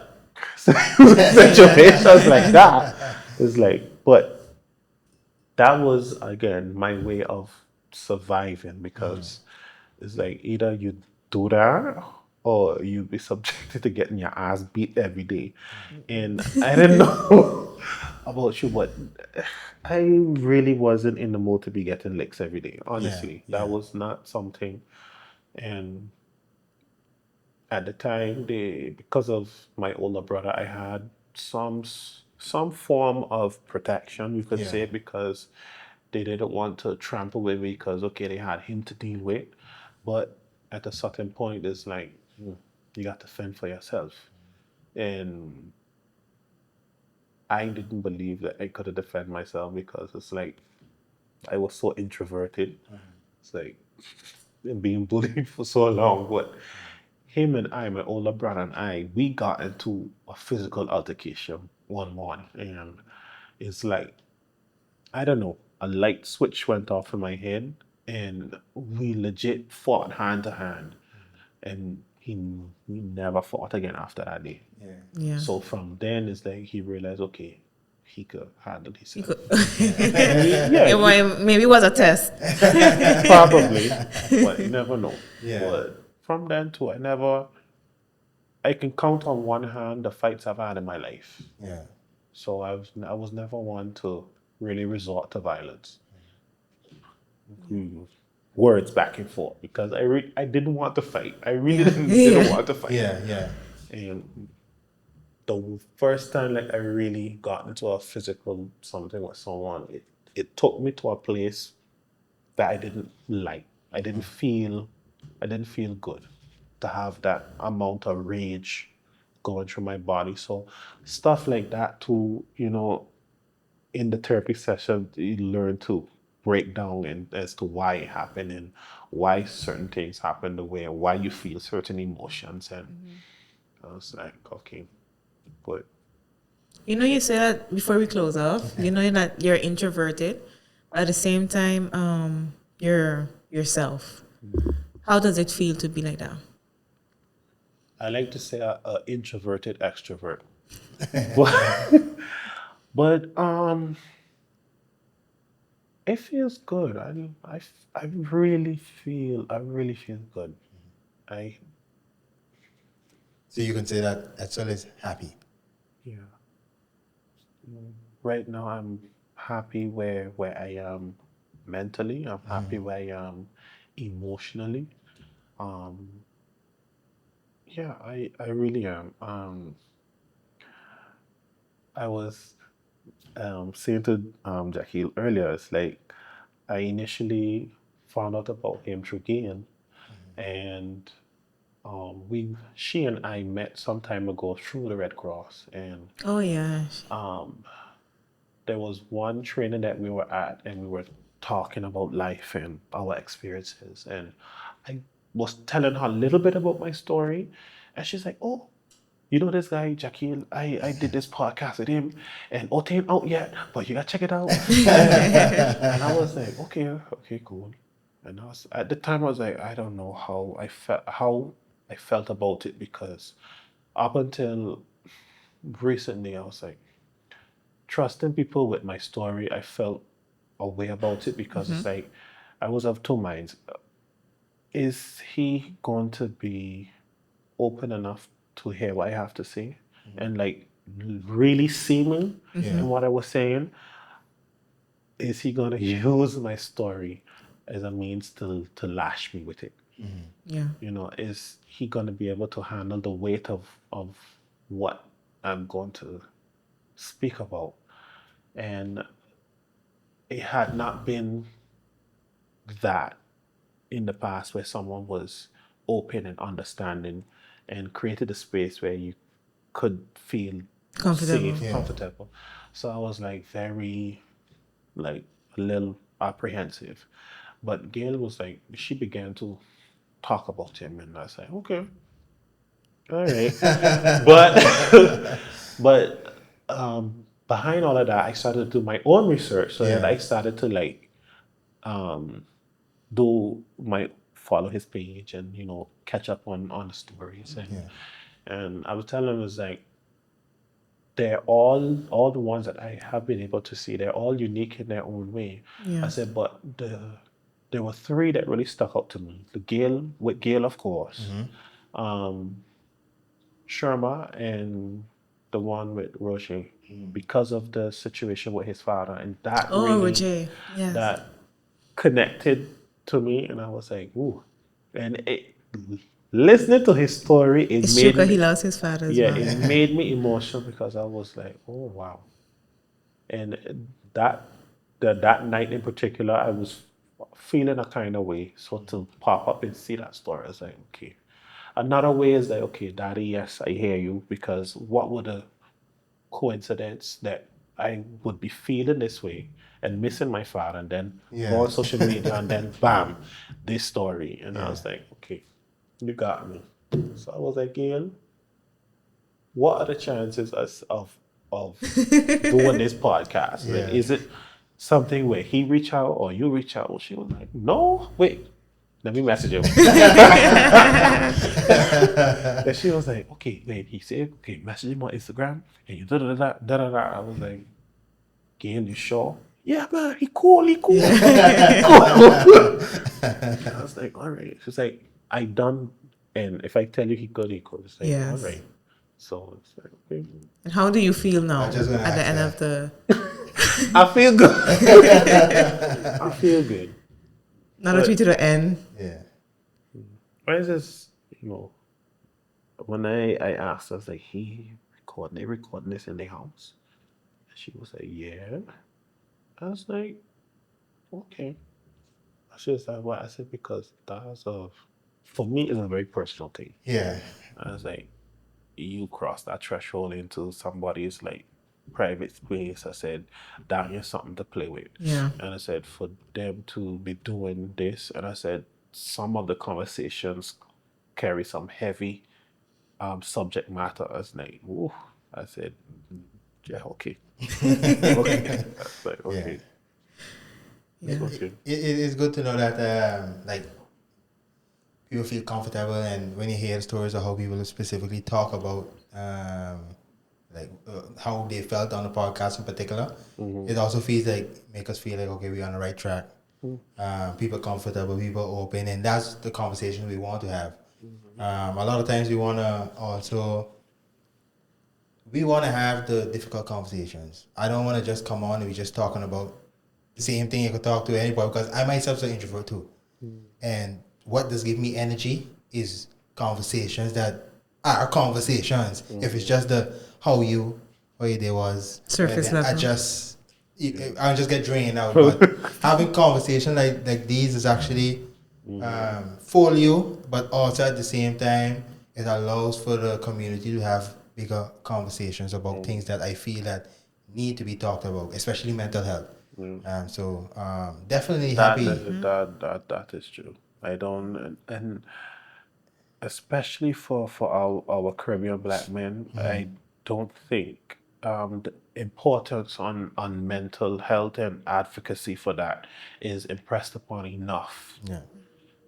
situations like that is like, but that was again my way of surviving because It's like either you do that or you be subjected to getting your ass beat every day. And I didn't know about you, but I really wasn't in the mood to be getting licks every day. Yeah, Honestly, that yeah, was not something. And at the time, because of my older brother, I had some form of protection, you could yeah, say, because they didn't want to trample with me because okay, they had him to deal with. But at a certain point, it's like you got to fend for yourself. And I didn't believe that I could have defend myself because it's like I was so introverted. It's like being bullied for so long. But him and I, my older brother and I, we got into a physical altercation one morning. And it's like, I don't know, a light switch went off in my head and we legit fought hand to hand. And he never fought again after that day. yeah. Yeah. So from then, it's like he realized, okay, he could handle You himself. could, Yeah, it maybe it was a test. probably, but you never know. Yeah, But from then to I can count on one hand the fights I've had in my life. yeah, So I was never one to really resort to violence. Mm, words back and forth because I didn't want to fight. I really Yeah. didn't Yeah. want to fight. yeah, yeah, And the first time like I really got into a physical something with someone, it took me to a place that I didn't like. I didn't feel good to have that amount of rage going through my body. So stuff like that too, in the therapy session, you learn to break down and as to why it happened and why certain things happen the way and why you feel certain emotions. And I was like, okay, but You say that before we close off, that you're introverted, but at the same time, you're yourself. How does it feel to be like that? I like to say a introverted extrovert. But but it feels good. I really feel good. I So you can say that Edsel is happy. Yeah. Right now I'm happy where I am mentally. I'm happy where I am emotionally. Um yeah, I really am. I was saying to Jackie earlier, it's like I initially found out about him through Gail, and she and I met some time ago through the Red Cross, and Oh yeah. um, there was one training that we were at, and we were talking about life and our experiences, and I was telling her a little bit about my story, and she's like, "Oh, you know this guy, Jackie, I did this podcast with him, and it ain't out yet, but you gotta check it out." And I was like, okay, okay, cool. And at the time I was like, I don't know how I felt about it because up until recently I was like trusting people with my story. I felt a way about it because it's like I was of two minds. Is he going to be open enough to hear what I have to say and like really see me Yeah, in what I was saying? Is he going to use my story as a means to lash me with it? Yeah. Is he going to be able to handle the weight of what I'm going to speak about? And it had not been that in the past where someone was open and understanding and created a space where you could feel Comfortable. safe, yeah. comfortable. So I was like very, like a little apprehensive. But Gail was like, she began to talk about him, and I was like, okay, all right. But, behind all of that, I started to do my own research. So then Yeah, I started to like um, do my follow his page and catch up on the stories and yeah, and I was telling him it's like they're all the ones that I have been able to see. They're all unique in their own way. I Yeah. said, but there were three that really stuck out to me. The Gail, of course, um, Sherma, and the one with Roger, because of the situation with his father, and that Oh, really Roger. Yes. that connected to me, and I was like, ooh, and listening to his story, it It's true made 'cause he me, lost his father as yeah, well. it made me emotional because I was like, oh wow, and that that night in particular, I was feeling a kind of way. So to pop up and see that story, I was like, okay. Another way is like, okay, Daddy, yes, I hear you, because what would a coincidence that I would be feeling this way and missing my father, and then go Yeah. on social media, and then bam, this story, and I Yeah. was like, okay, you got me. So I was like, Gail, what are the chances of doing this podcast? Like, Yeah. is it something where he reach out or you reach out? She was like, no, wait, let me message him. And she was like, okay, wait, he said, okay, message him on Instagram and you da da da da da da. I was like, Gail, you sure? Yeah, man, he cool, he cool. He cool. I was like, all right. She's like, I done, and if I tell you he good, he could. It's like, all Yes. right. So it's like, okay. And how do you feel I now was just gonna at the ask end that. of the? I feel good. I feel good. Now that we But to the end. Yeah. why is this, when I asked her, I was like, they recording this in their house? And she was like, yeah. I was like, okay. She was like, what? I said, because for me, it's a very personal thing. Yeah. I was like, you cross that threshold into somebody's like private space. I said, that is something to play with. Yeah. And I said, for them to be doing this, and I said, some of the conversations carry some heavy subject matter. I was like, ooh. I said, yeah, okay. Okay. I was like, Yeah. okay. Yeah. Okay. It's good to know that like people feel comfortable, and when you hear stories of how people specifically talk about like how they felt on the podcast in particular, it also feels like make us feel like okay, we're on the right track. People comfortable, people open, and that's the conversation we want to have. A lot of times we want to have the difficult conversations. I don't want to just come on and we just talking about the same thing you could talk to anybody, because I myself an introvert too. And what does give me energy is conversations that are conversations. If it's just the how your day was, Surface then level. I just get drained out. But having conversation like these is actually for you, but also at the same time it allows for the community to have bigger conversations about things that I feel that need to be talked about, especially mental health. Definitely happy. That is true. I don't, and especially for our Caribbean black men, I don't think the importance on mental health and advocacy for that is impressed upon enough. Yeah.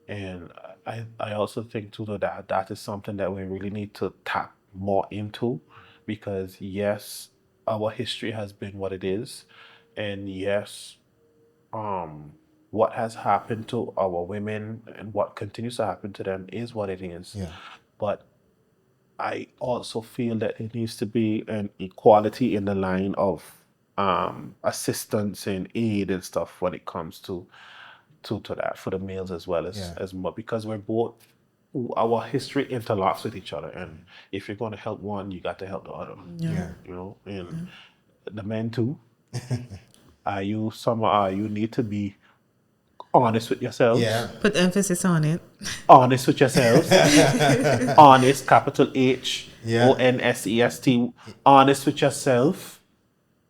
And I also think too that that is something that we really need to tap more into, because yes, our history has been what it is, and yes, um what has happened to our women and what continues to happen to them is what it is. Yeah. But I also feel that it needs to be an equality in the line of assistance and aid and stuff when it comes to that for the males as well Yeah. as more, because we're both, our history interlocks with each other, and if you're going to help one, you got to help the other. Yeah. Yeah. And the men too, you need to be honest with Yeah. yourselves, Put emphasis on it. honest with yourselves, honest, capital H Yeah. O N S E S T, honest with yourself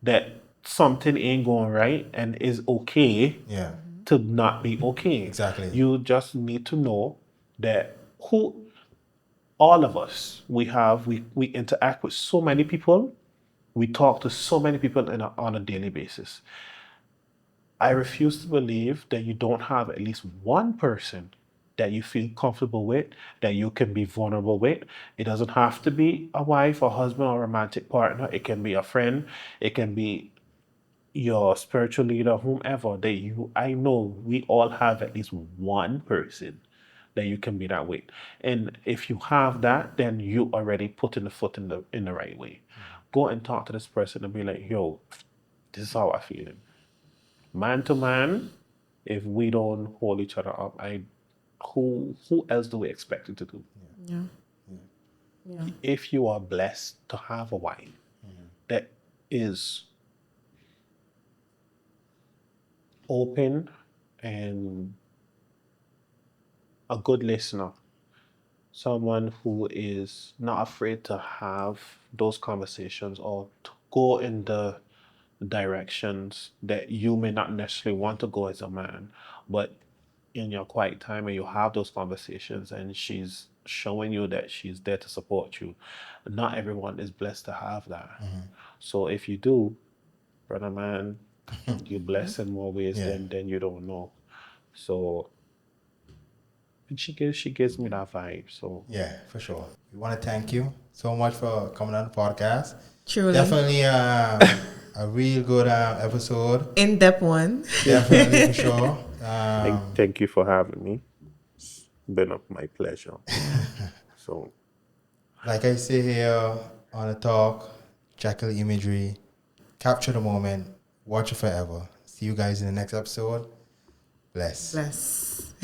that something ain't going right and is okay Yeah. to not be okay. Exactly. You just need to know that who all of us we interact with so many people, we talk to so many people on a daily basis. I refuse to believe that you don't have at least one person that you feel comfortable with, that you can be vulnerable with. It doesn't have to be a wife or husband or romantic partner. It can be a friend. It can be, your spiritual leader, whomever that I know we all have at least one person that you can be that with. And if you have that, then you already putting the foot in the right way. Go and talk to this person and be like, yo, this is how I feeling. Man to man, if we don't hold each other up, who else do we expect it to do? Yeah. Yeah. If you are blessed to have a wife that is open and a good listener, someone who is not afraid to have those conversations or to go in the directions that you may not necessarily want to go as a man, but in your quiet time and you have those conversations and she's showing you that she's there to support you. Not everyone is blessed to have that. So if you do, brother man, you're blessed in more ways Yeah. than you don't know. So and she gives me that vibe. So Yeah, for sure. We want to thank you so much for coming on the podcast. Truly. Definitely a real good episode. In-depth one. Definitely, for sure. thank you for having me. It's been my pleasure. So Like I say here on the talk, jackal imagery, capture the moment, watch it forever. See you guys in the next episode. Bless. Bless.